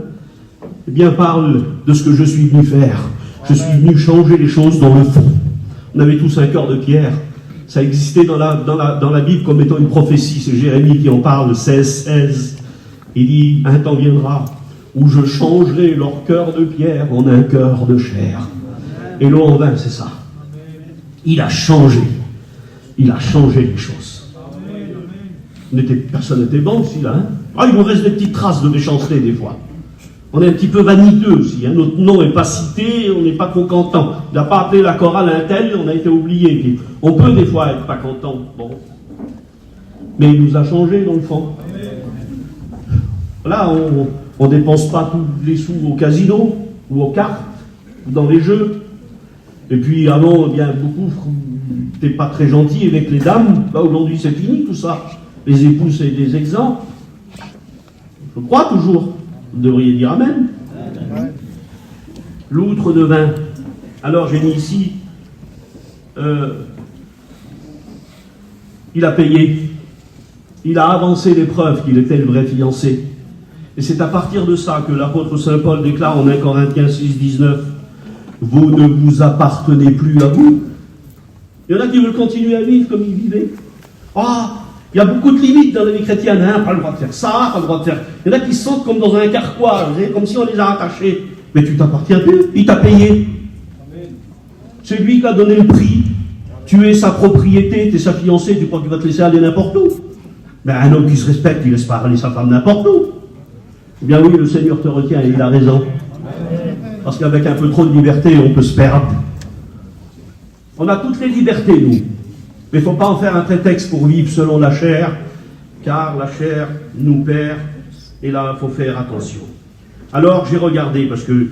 eh bien, parle de ce que je suis venu faire. Je suis venu changer les choses dans le fond. On avait tous un cœur de pierre. Ça existait dans la Bible comme étant une prophétie. C'est Jérémie qui en parle, 16. Il dit, un temps viendra où je changerai leur cœur de pierre en un cœur de chair. Et l'eau en vin, c'est ça. Il a changé. Il a changé les choses. Personne n'était bon aussi, là. Hein, ah, il nous reste des petites traces de méchanceté, des fois. On est un petit peu vaniteux aussi. Hein. Notre nom n'est pas cité, on n'est pas trop content. Il n'a pas appelé la chorale un tel, on a été oublié. Puis on peut des fois être pas content. Bon. Mais il nous a changé dans le fond. Là, on ne dépense pas tous les sous au casino, ou aux cartes, ou dans les jeux. Et puis avant, eh bien, beaucoup n'étaient pas très gentils avec les dames. Là, aujourd'hui, c'est fini tout ça. Les époux, c'est des exemples. Je crois toujours. Vous devriez dire Amen. L'outre de vin. Alors j'ai mis ici, il a payé. Il a avancé les preuves qu'il était le vrai fiancé. Et c'est à partir de ça que l'apôtre Saint Paul déclare en 1 Corinthiens 6, 19, vous ne vous appartenez plus à vous. Il y en a qui veulent continuer à vivre comme ils vivaient. Ah, il y a beaucoup de limites dans la vie chrétienne, hein, pas le droit de faire ça, pas le droit de faire... Il y en a qui se sentent comme dans un carquois, comme si on les a attachés. Mais tu t'appartiens plus, il t'a payé. C'est lui qui a donné le prix. Tu es sa propriété, tu es sa fiancée, tu crois qu'il va te laisser aller n'importe où? Mais un homme qui se respecte, il ne laisse pas aller sa femme n'importe où. Eh bien oui, le Seigneur te retient et il a raison. Parce qu'avec un peu trop de liberté, on peut se perdre. On a toutes les libertés, nous. Mais il ne faut pas en faire un prétexte pour vivre selon la chair, car la chair nous perd, et là, il faut faire attention. Alors, j'ai regardé, parce que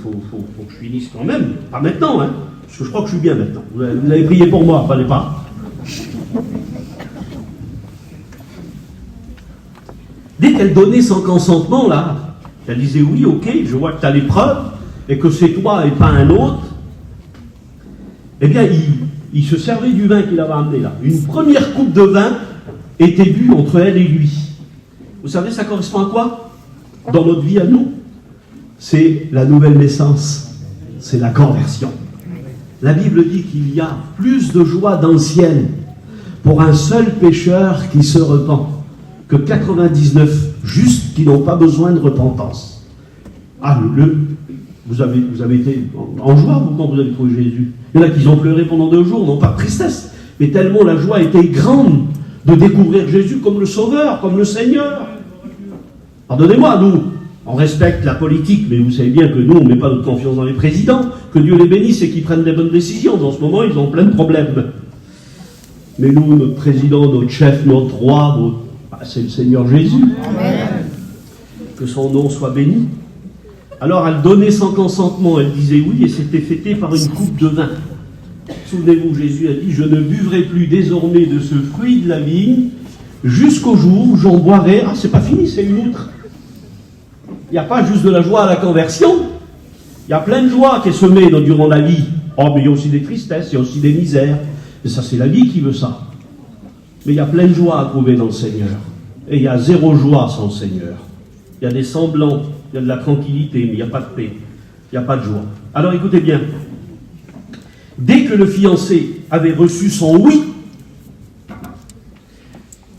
faut que je finisse quand même, pas maintenant, hein, parce que je crois que je suis bien maintenant. Vous avez prié pour moi, fallait pas. Dès qu'elle donnait son consentement, là, elle disait oui, ok, je vois que tu as les preuves, et que c'est toi et pas un autre, eh bien, il se servait du vin qu'il avait amené là. Une première coupe de vin était bue entre elle et lui. Vous savez, ça correspond à quoi? Dans notre vie à nous, c'est la nouvelle naissance. C'est la conversion. La Bible dit qu'il y a plus de joie dans le ciel pour un seul pécheur qui se repent que 99 justes qui n'ont pas besoin de repentance. Ah, vous avez été en joie, vous, quand vous avez trouvé Jésus. Il y en a qui ont pleuré pendant 2 jours, non pas de tristesse, mais tellement la joie était grande de découvrir Jésus comme le Sauveur, comme le Seigneur. Pardonnez-moi, nous, on respecte la politique, mais vous savez bien que nous, on ne met pas notre confiance dans les présidents, que Dieu les bénisse et qu'ils prennent des bonnes décisions. En ce moment, ils ont plein de problèmes. Mais nous, notre président, notre chef, notre roi, c'est le Seigneur Jésus. Amen. Que son nom soit béni. Alors elle donnait son consentement, elle disait oui, et c'était fêté par une coupe de vin. Souvenez-vous, Jésus a dit, je ne buvrai plus désormais de ce fruit de la vigne, jusqu'au jour où j'en boirai. Ah, c'est pas fini, c'est une outre. Il n'y a pas juste de la joie à la conversion, il y a plein de joie qui est semée durant la vie. Oh, mais il y a aussi des tristesses, il y a aussi des misères. Et ça, c'est la vie qui veut ça. Mais il y a plein de joie à trouver dans le Seigneur. Et il y a zéro joie sans le Seigneur. Il y a des semblants, il y a de la tranquillité, mais il n'y a pas de paix, il n'y a pas de joie. Alors écoutez bien, dès que le fiancé avait reçu son oui,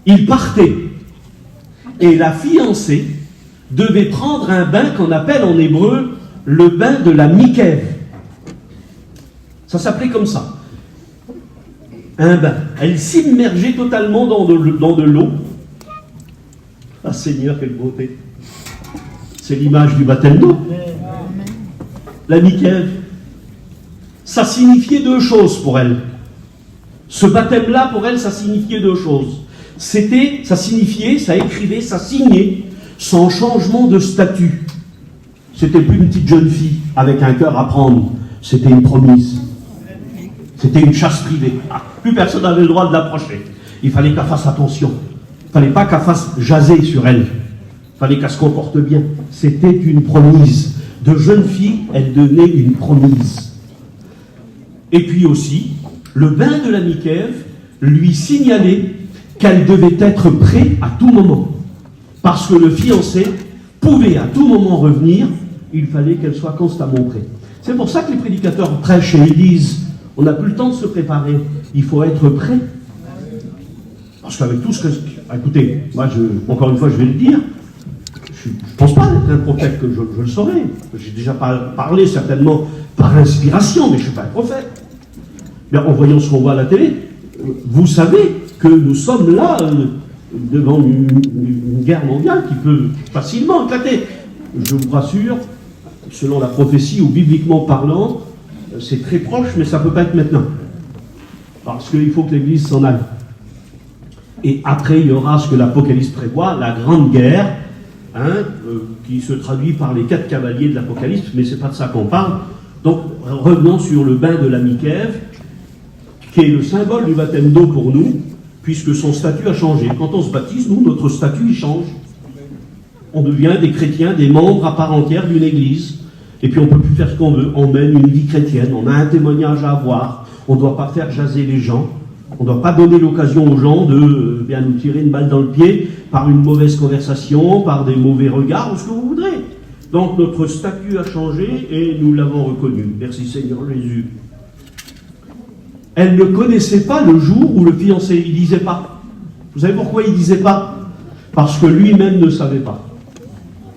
il partait. Et la fiancée devait prendre un bain qu'on appelle en hébreu le bain de la Mikève. Ça s'appelait comme ça. Un bain. Elle s'immergeait totalement dans de l'eau. Ah Seigneur, quelle beauté! C'est l'image du baptême d'eau. La Mikève. Ça signifiait 2 choses pour elle. Ce baptême-là, pour elle, ça signifiait 2 choses. Ça écrivait, ça signait son changement de statut. C'était plus une petite jeune fille avec un cœur à prendre. C'était une promise. C'était une chasse privée. Ah, plus personne n'avait le droit de l'approcher. Il fallait qu'elle fasse attention. Il ne fallait pas qu'elle fasse jaser sur elle. Il fallait qu'elle se comporte bien. C'était une promise. De jeune fille, elle donnait une promise. Et puis aussi, le bain de la Mikhèv lui signalait qu'elle devait être prête à tout moment. Parce que le fiancé pouvait à tout moment revenir, il fallait qu'elle soit constamment prête. C'est pour ça que les prédicateurs prêchent et ils disent, on n'a plus le temps de se préparer, il faut être prêt. Parce qu'avec tout ce que... Écoutez, moi, encore une fois, je vais le dire, je ne pense pas être un prophète que je le saurais. J'ai déjà parlé certainement par inspiration, mais je ne suis pas un prophète. Mais en voyant ce qu'on voit à la télé, vous savez que nous sommes là devant une guerre mondiale qui peut facilement éclater. Je vous rassure, selon la prophétie ou bibliquement parlant, c'est très proche, mais ça ne peut pas être maintenant. Parce qu'il faut que l'Église s'en aille. Et après, il y aura ce que l'Apocalypse prévoit, la grande guerre, qui se traduit par les 4 cavaliers de l'Apocalypse, mais ce n'est pas de ça qu'on parle. Donc, revenons sur le bain de la Mikhèv, qui est le symbole du baptême d'eau pour nous, puisque son statut a changé. Quand on se baptise, nous, notre statut, il change. On devient des chrétiens, des membres à part entière d'une église, et puis on ne peut plus faire ce qu'on veut. On mène une vie chrétienne, on a un témoignage à avoir, on ne doit pas faire jaser les gens, on ne doit pas donner l'occasion aux gens de bien nous tirer une balle dans le pied par une mauvaise conversation, par des mauvais regards, ou ce que vous voudrez. Donc notre statut a changé et nous l'avons reconnu. Merci Seigneur Jésus. Elle ne connaissait pas le jour où le fiancé, il ne disait pas. Vous savez pourquoi il ne disait pas? Parce que lui-même ne savait pas.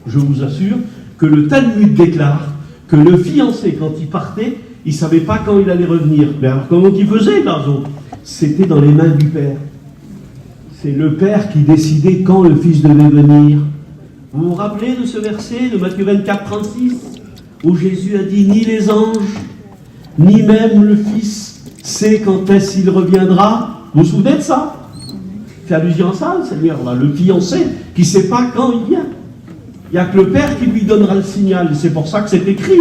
Je vous assure que le Talmud déclare que le fiancé, quand il partait, il ne savait pas quand il allait revenir. Mais alors comment il faisait, Garzo? C'était dans les mains du Père. C'est le Père qui décidait quand le Fils devait venir. Vous vous rappelez de ce verset de Matthieu 24, 36, où Jésus a dit, ni les anges, ni même le Fils sait quand est-ce qu'il reviendra. Vous vous souvenez de ça? Fait allusion à ça, le Seigneur, là, le fiancé qui ne sait pas quand il vient. Il n'y a que le Père qui lui donnera le signal. C'est pour ça que c'est écrit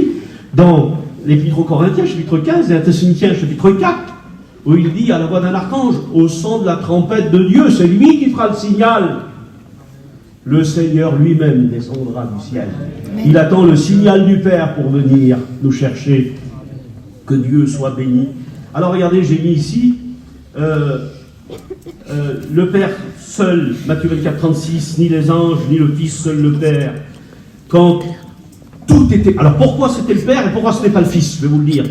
dans l'Épître aux Corinthiens, chapitre 15, et à Thessaloniciens, chapitre 4, où il dit à la voix d'un archange, au son de la trompette de Dieu, c'est lui qui fera le signal. Le Seigneur lui-même descendra du ciel. Il attend le signal du Père pour venir nous chercher. Que Dieu soit béni. Alors regardez, j'ai mis ici le Père seul, Matthieu 24, 36, ni les anges, ni le Fils, seul le Père. Quand tout était... Alors pourquoi c'était le Père et pourquoi ce n'est pas le Fils? Je vais vous le dire.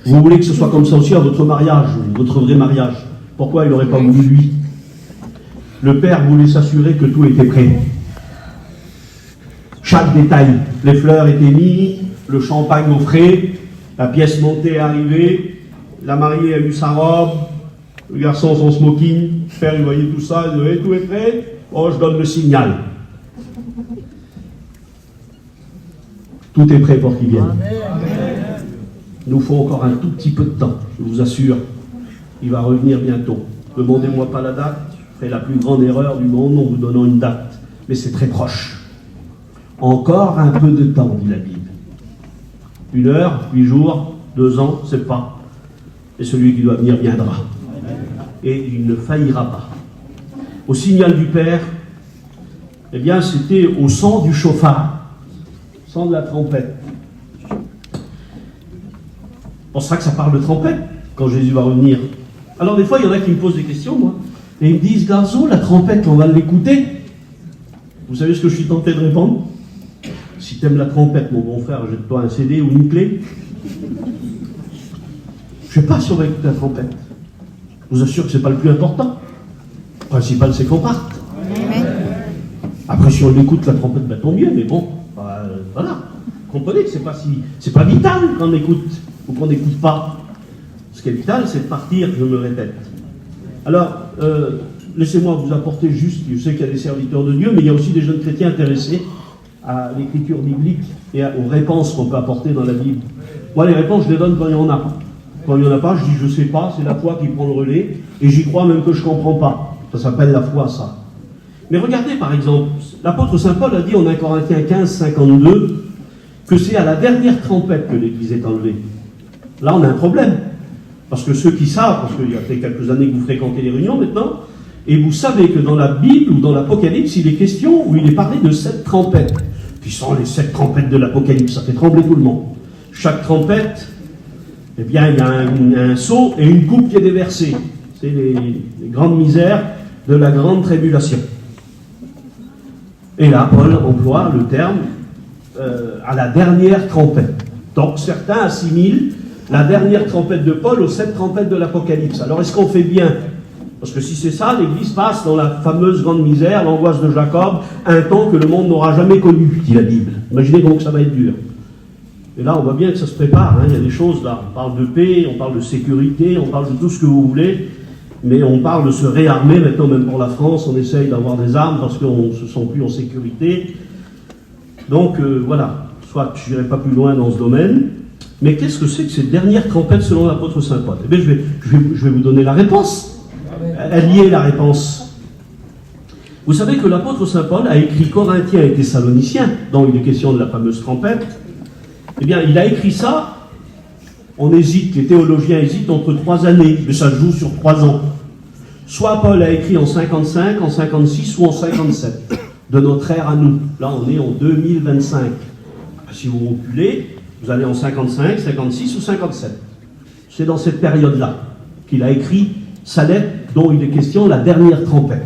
Vous voulez que ce soit comme ça aussi à votre mariage, votre vrai mariage. Pourquoi il n'aurait pas voulu lui? Le Père voulait s'assurer que tout était prêt. Chaque détail. Les fleurs étaient mises, le champagne au frais, la pièce montée est arrivée, la mariée a eu sa robe, le garçon son smoking, le père il voyait tout ça, il disait tout est prêt, oh je donne le signal. Tout est prêt pour qu'il vienne. Il nous faut encore un tout petit peu de temps, je vous assure. Il va revenir bientôt. Demandez-moi pas la date, je ferai la plus grande erreur du monde en vous donnant une date. Mais c'est très proche. Encore un peu de temps, dit la Bible. 1 heure, 8 jours, 2 ans, c'est pas. Et celui qui doit venir viendra. Et il ne faillira pas. Au signal du Père, eh bien, c'était au son du chauffard, au son de la trompette. C'est pour ça que ça parle de trompette, quand Jésus va revenir. Alors, des fois, il y en a qui me posent des questions, moi. Et ils me disent, Garzo, la trompette, on va l'écouter. Vous savez ce que je suis tenté de répondre? Si t'aimes la trompette, mon bon frère, jette-toi un CD ou une clé. Je ne sais pas si on va écouter la trompette. Je vous assure que ce n'est pas le plus important. Le principal, c'est qu'on parte. Après, si on écoute la trompette, ben, tant mieux, mais bon, voilà. Vous comprenez que c'est pas vital qu'on écoute ou qu'on n'écoute pas. Ce qui est vital, c'est de partir, je me répète. Alors, laissez-moi vous apporter juste, je sais qu'il y a des serviteurs de Dieu, mais il y a aussi des jeunes chrétiens intéressés à l'écriture biblique et aux réponses qu'on peut apporter dans la Bible. Moi, les réponses, je les donne quand il y en a. Quand il n'y en a pas, je dis, je ne sais pas, c'est la foi qui prend le relais, et j'y crois même que je ne comprends pas. Ça s'appelle la foi, ça. Mais regardez, par exemple, l'apôtre Saint Paul a dit en 1 Corinthiens 15, 52, que c'est à la dernière trompette que l'Église est enlevée. Là, on a un problème. Parce que ceux qui savent, parce qu'il y a fait quelques années que vous fréquentez les réunions maintenant, et vous savez que dans la Bible ou dans l'Apocalypse, il est question, ou il est parlé de 7 trompettes, qui sont les 7 trompettes de l'Apocalypse, ça fait trembler tout le monde. Chaque trompette, eh bien, il y a un seau et une coupe qui est déversée. C'est les grandes misères de la grande tribulation. Et là, Paul emploie le terme à la dernière trompette. Donc certains assimilent la dernière trompette de Paul aux 7 trompettes de l'Apocalypse. Alors est-ce qu'on fait bien? Parce que si c'est ça, l'Église passe dans la fameuse grande misère, l'angoisse de Jacob, un temps que le monde n'aura jamais connu, dit la Bible. Imaginez donc que ça va être dur. Et là, on voit bien que ça se prépare. Il y a des choses là. On parle de paix, on parle de sécurité, on parle de tout ce que vous voulez. Mais on parle de se réarmer. Maintenant, même pour la France, on essaye d'avoir des armes parce qu'on ne se sent plus en sécurité. Donc, voilà. Soit je n'irai pas plus loin dans ce domaine. Mais qu'est-ce que c'est que cette dernière trompette selon l'apôtre Saint Paul? Eh bien, je vais vous donner la réponse. Elle y est, la réponse. Vous savez que l'apôtre Saint Paul a écrit Corinthiens et Thessaloniciens, dont il est question de la fameuse trompette. Eh bien, il a écrit ça, on hésite, les théologiens hésitent entre 3 années, mais ça se joue sur 3 ans. Soit Paul a écrit en 55, en 56 ou en 57, de notre ère à nous. Là, on est en 2025. Si vous reculez, vous allez en 55, 56 ou 57. C'est dans cette période-là qu'il a écrit sa lettre dont il est question, la dernière trompette.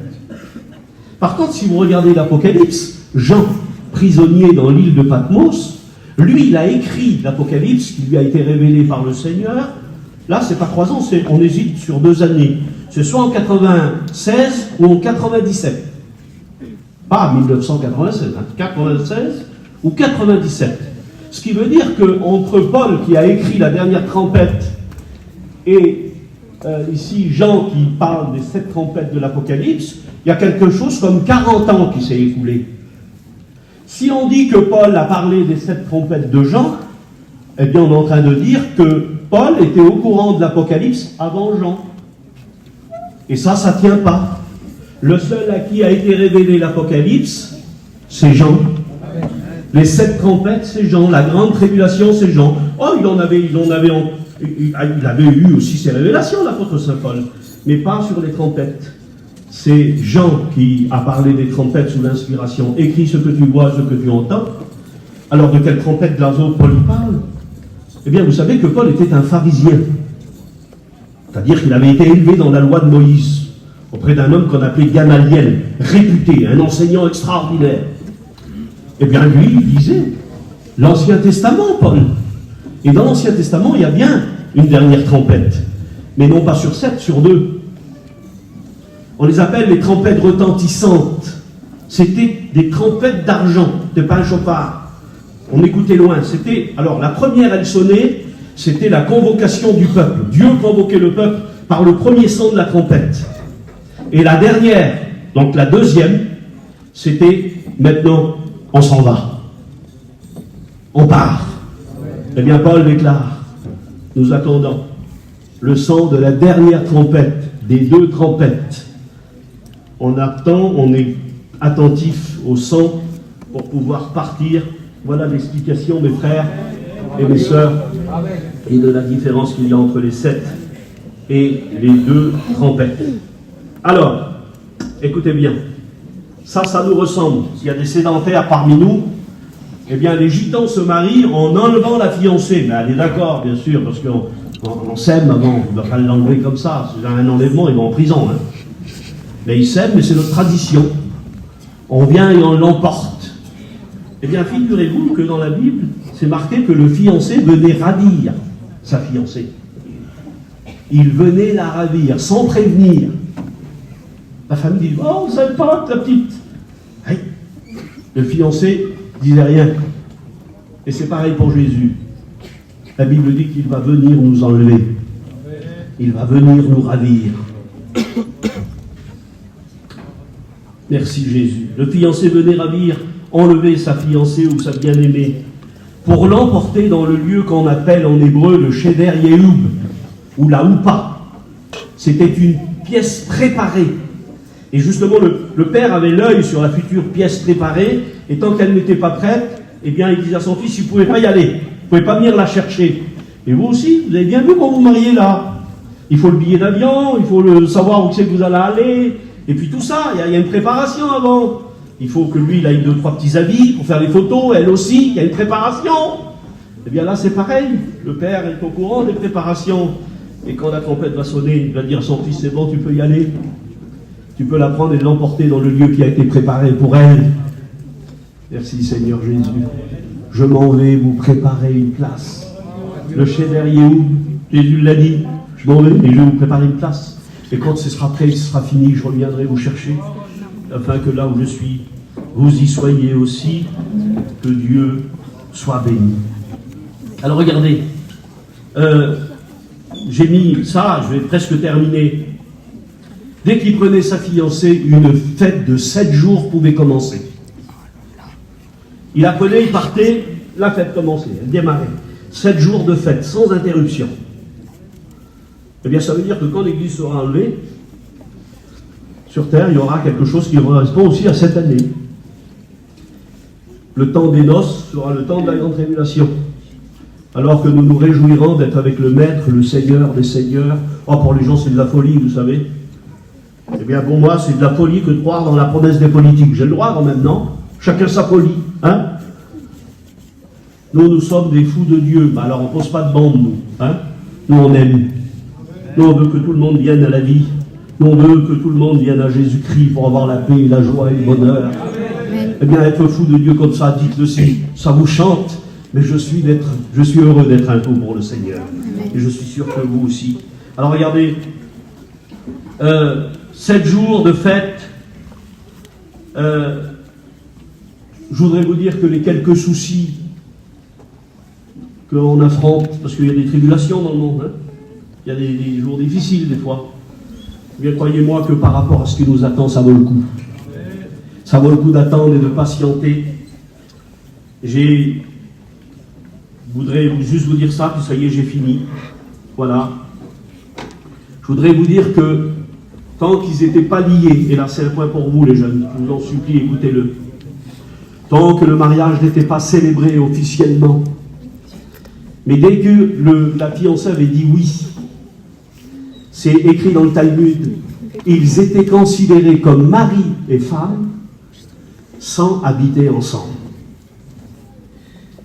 Par contre, si vous regardez l'Apocalypse, Jean, prisonnier dans l'île de Patmos, lui, il a écrit l'Apocalypse qui lui a été révélé par le Seigneur. Là, c'est pas 3 ans, on hésite sur 2 années. C'est soit en 96 ou en 97. Pas 1996, 96 ou 97. Ce qui veut dire qu'entre Paul, qui a écrit la dernière trompette, et ici Jean, qui parle des 7 trompettes de l'Apocalypse, il y a quelque chose comme 40 ans qui s'est écoulé. Si on dit que Paul a parlé des 7 trompettes de Jean, eh bien on est en train de dire que Paul était au courant de l'Apocalypse avant Jean. Et ça ne tient pas. Le seul à qui a été révélé l'Apocalypse, c'est Jean. Les 7 trompettes, c'est Jean. La grande tribulation, c'est Jean. Oh, il avait eu aussi ses révélations, l'apôtre Saint Paul, mais pas sur les trompettes. C'est Jean qui a parlé des trompettes sous l'inspiration. Écris ce que tu vois, ce que tu entends. Alors, de quelle trompette de l'autre Paul y parle? Eh bien, vous savez que Paul était un pharisien. C'est-à-dire qu'il avait été élevé dans la loi de Moïse, auprès d'un homme qu'on appelait Gamaliel, réputé, un enseignant extraordinaire. Eh bien, lui, il lisait l'Ancien Testament, Paul. Et dans l'Ancien Testament, il y a bien une dernière trompette. Mais non pas sur 7, sur 2. On les appelle les trompettes retentissantes. C'était des trompettes d'argent, c'était pas un chauffard. On écoutait loin. Alors, la première, elle sonnait, c'était la convocation du peuple. Dieu convoquait le peuple par le premier son de la trompette. Et la dernière, donc la deuxième, c'était maintenant, on s'en va. On part. Eh bien, Paul déclare, nous attendons le son de la dernière trompette, des 2 trompettes. On attend, on est attentif au son pour pouvoir partir. Voilà l'explication, mes frères et mes sœurs, et de la différence qu'il y a entre les 7 et les 2 trompettes. Alors, écoutez bien, ça nous ressemble. S'il y a des sédentaires parmi nous, eh bien, les gitans se marient en enlevant la fiancée. Mais elle est d'accord, bien sûr, parce qu'on s'aime avant. On ne va pas l'enlever comme ça. Si j'ai un enlèvement, ils vont en prison. Hein. Mais ils s'aiment, mais c'est notre tradition. On vient et on l'emporte. Eh bien, figurez-vous que dans la Bible, c'est marqué que le fiancé venait ravir sa fiancée. Il venait la ravir, sans prévenir. La famille dit, oh, vous savez pas, la petite. Hey. Le fiancé disait rien. Et c'est pareil pour Jésus. La Bible dit qu'il va venir nous enlever. Il va venir nous ravir. Merci Jésus. Le fiancé venait ravir, enlever sa fiancée ou sa bien-aimée, pour l'emporter dans le lieu qu'on appelle en hébreu le Cheder Yehoub, ou la Houpa. C'était une pièce préparée. Et justement, le père avait l'œil sur la future pièce préparée, et tant qu'elle n'était pas prête, eh bien, il disait à son fils, il ne pouvait pas y aller, il ne pouvait pas venir la chercher. Et vous aussi, vous avez bien vu quand vous mariez là. Il faut le billet d'avion, il faut savoir où c'est que vous allez aller, et puis tout ça, il y a une préparation avant. Il faut que lui, il aille 2-3 petits habits pour faire les photos, elle aussi, il y a une préparation. Eh bien là, c'est pareil. Le père est au courant des préparations. Et quand la trompette va sonner, il va dire à son fils, c'est bon, tu peux y aller. Tu peux la prendre et l'emporter dans le lieu qui a été préparé pour elle. Merci Seigneur Jésus. Je m'en vais vous préparer une place. Le chef où Jésus l'a dit. Je m'en vais et je vais vous préparer une place. Et quand ce sera prêt, ce sera fini, je reviendrai vous chercher. Afin que là où je suis, vous y soyez aussi. Que Dieu soit béni. Alors regardez. J'ai mis ça, je vais presque terminer. Dès qu'il prenait sa fiancée, une fête de 7 jours pouvait commencer. Il appelait, il partait, la fête commençait, elle démarrait. 7 jours de fête, sans interruption. Eh bien, ça veut dire que quand l'Église sera enlevée, sur terre, il y aura quelque chose qui correspond aussi à cette année. Le temps des noces sera le temps de la grande révélation. Alors que nous nous réjouirons d'être avec le Maître, le Seigneur des Seigneurs. Oh, pour les gens, c'est de la folie, vous savez. Eh bien, pour moi, c'est de la folie que de croire dans la promesse des politiques. J'ai le droit quand même, non? Chacun sa folie, hein? Nous sommes des fous de Dieu. Bah, alors, on ne pose pas de bande, nous. Hein? Nous, on aime. Nous, on veut que tout le monde vienne à la vie. Nous, on veut que tout le monde vienne à Jésus-Christ pour avoir la paix, la joie et le bonheur. Eh bien, être fou de Dieu comme ça, dites-le si ça vous chante. Mais je suis heureux d'être un peu pour le Seigneur. Et je suis sûr que vous aussi. Alors regardez, 7 jours de fête. Je voudrais vous dire que les quelques soucis qu'on affronte, parce qu'il y a des tribulations dans le monde, hein, il y a des jours difficiles des fois. Eh bien, croyez-moi que par rapport à ce qui nous attend, ça vaut le coup. Ça vaut le coup d'attendre et de patienter. Je voudrais juste vous dire ça, puis ça y est, j'ai fini. Voilà. Je voudrais vous dire que tant qu'ils n'étaient pas liés, et là c'est un point pour vous les jeunes, je vous en supplie, écoutez-le. Tant que le mariage n'était pas célébré officiellement, mais dès que la fiancée avait dit oui, c'est écrit dans le Talmud, ils étaient considérés comme mari et femme sans habiter ensemble.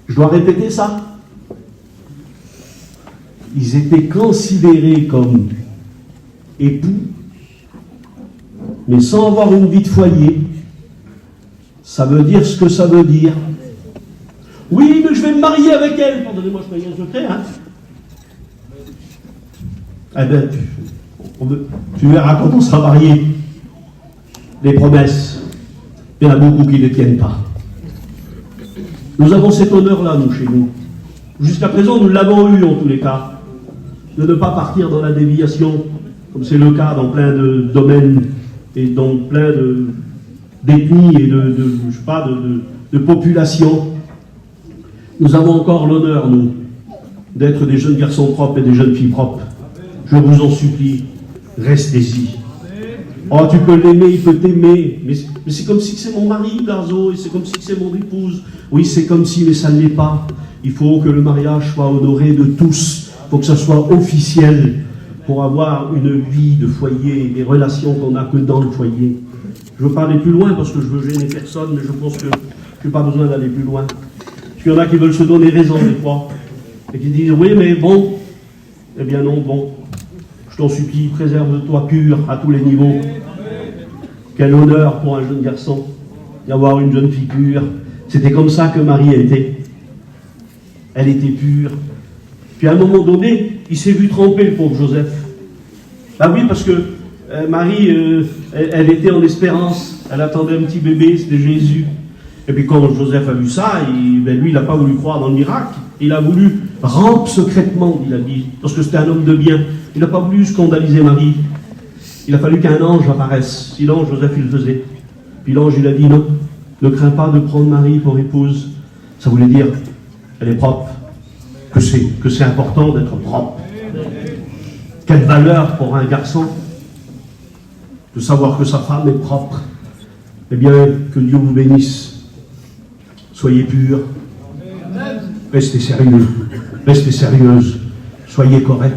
Je dois répéter ça? Ils étaient considérés comme époux, mais sans avoir une vie de foyer. Ça veut dire ce que ça veut dire. Oui, mais je vais me marier avec elle. Pardonnez-moi, je paye un secret, hein. Eh bien, tu verras quand on sera marié. Les promesses, il y en a beaucoup qui ne les tiennent pas. Nous avons cet honneur-là, nous, chez nous. Jusqu'à présent, nous l'avons eu, en tous les cas, de ne pas partir dans la déviation, comme c'est le cas dans plein de domaines et dans plein d'ethnies et de populations. Nous avons encore l'honneur, nous, d'être des jeunes garçons propres et des jeunes filles propres. Je vous en supplie, restez-y. Oh, tu peux l'aimer, il peut t'aimer, mais c'est comme si c'est mon mari, Garzo, et c'est comme si c'est mon épouse. Oui, c'est comme si, mais ça ne l'est pas. Il faut que le mariage soit honoré de tous. Il faut que ça soit officiel pour avoir une vie de foyer, des relations qu'on n'a que dans le foyer. Je veux pas aller plus loin parce que je veux gêner personne, mais je pense que je n'ai pas besoin d'aller plus loin. Parce qu'il y en a qui veulent se donner raison des fois, et qui disent, oui, mais bon, eh bien non, bon. Je t'en supplie, préserve-toi pur à tous les niveaux. Quel honneur pour un jeune garçon d'avoir une jeune fille pure. C'était comme ça que Marie était. Elle était pure. Puis à un moment donné, il s'est vu tremper, le pauvre Joseph. Ah oui, parce que Marie, elle était en espérance. Elle attendait un petit bébé, c'était Jésus. Et puis quand Joseph a vu ça, lui, il n'a pas voulu croire dans le miracle. Il a voulu ramper secrètement, il a dit, parce que c'était un homme de bien. Il n'a pas voulu scandaliser Marie. Il a fallu qu'un ange apparaisse. Sinon, Joseph, il le faisait. Puis l'ange, il a dit, non, ne crains pas de prendre Marie pour épouse. Ça voulait dire, elle est propre. Que c'est important d'être propre. Quelle valeur pour un garçon de savoir que sa femme est propre. Eh bien, que Dieu vous bénisse. Soyez purs, restez sérieux, restez sérieuse, soyez corrects.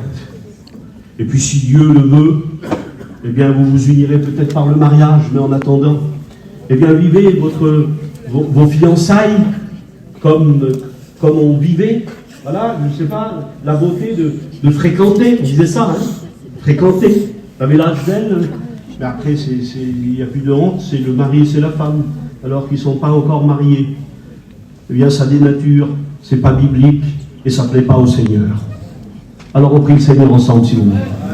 Et puis si Dieu le veut, eh bien vous vous unirez peut-être par le mariage, mais en attendant, eh bien vivez vos fiançailles comme on vivait. Voilà, je ne sais pas, la beauté de fréquenter, on disait ça, hein, fréquenter. Vous avez l'âge d'elle, mais après il n'y a plus de honte, c'est le mari et c'est la femme, alors qu'ils ne sont pas encore mariés. Eh bien ça dénature, c'est pas biblique, et ça ne plaît pas au Seigneur. Alors on prie le Seigneur ensemble, s'il vous plaît.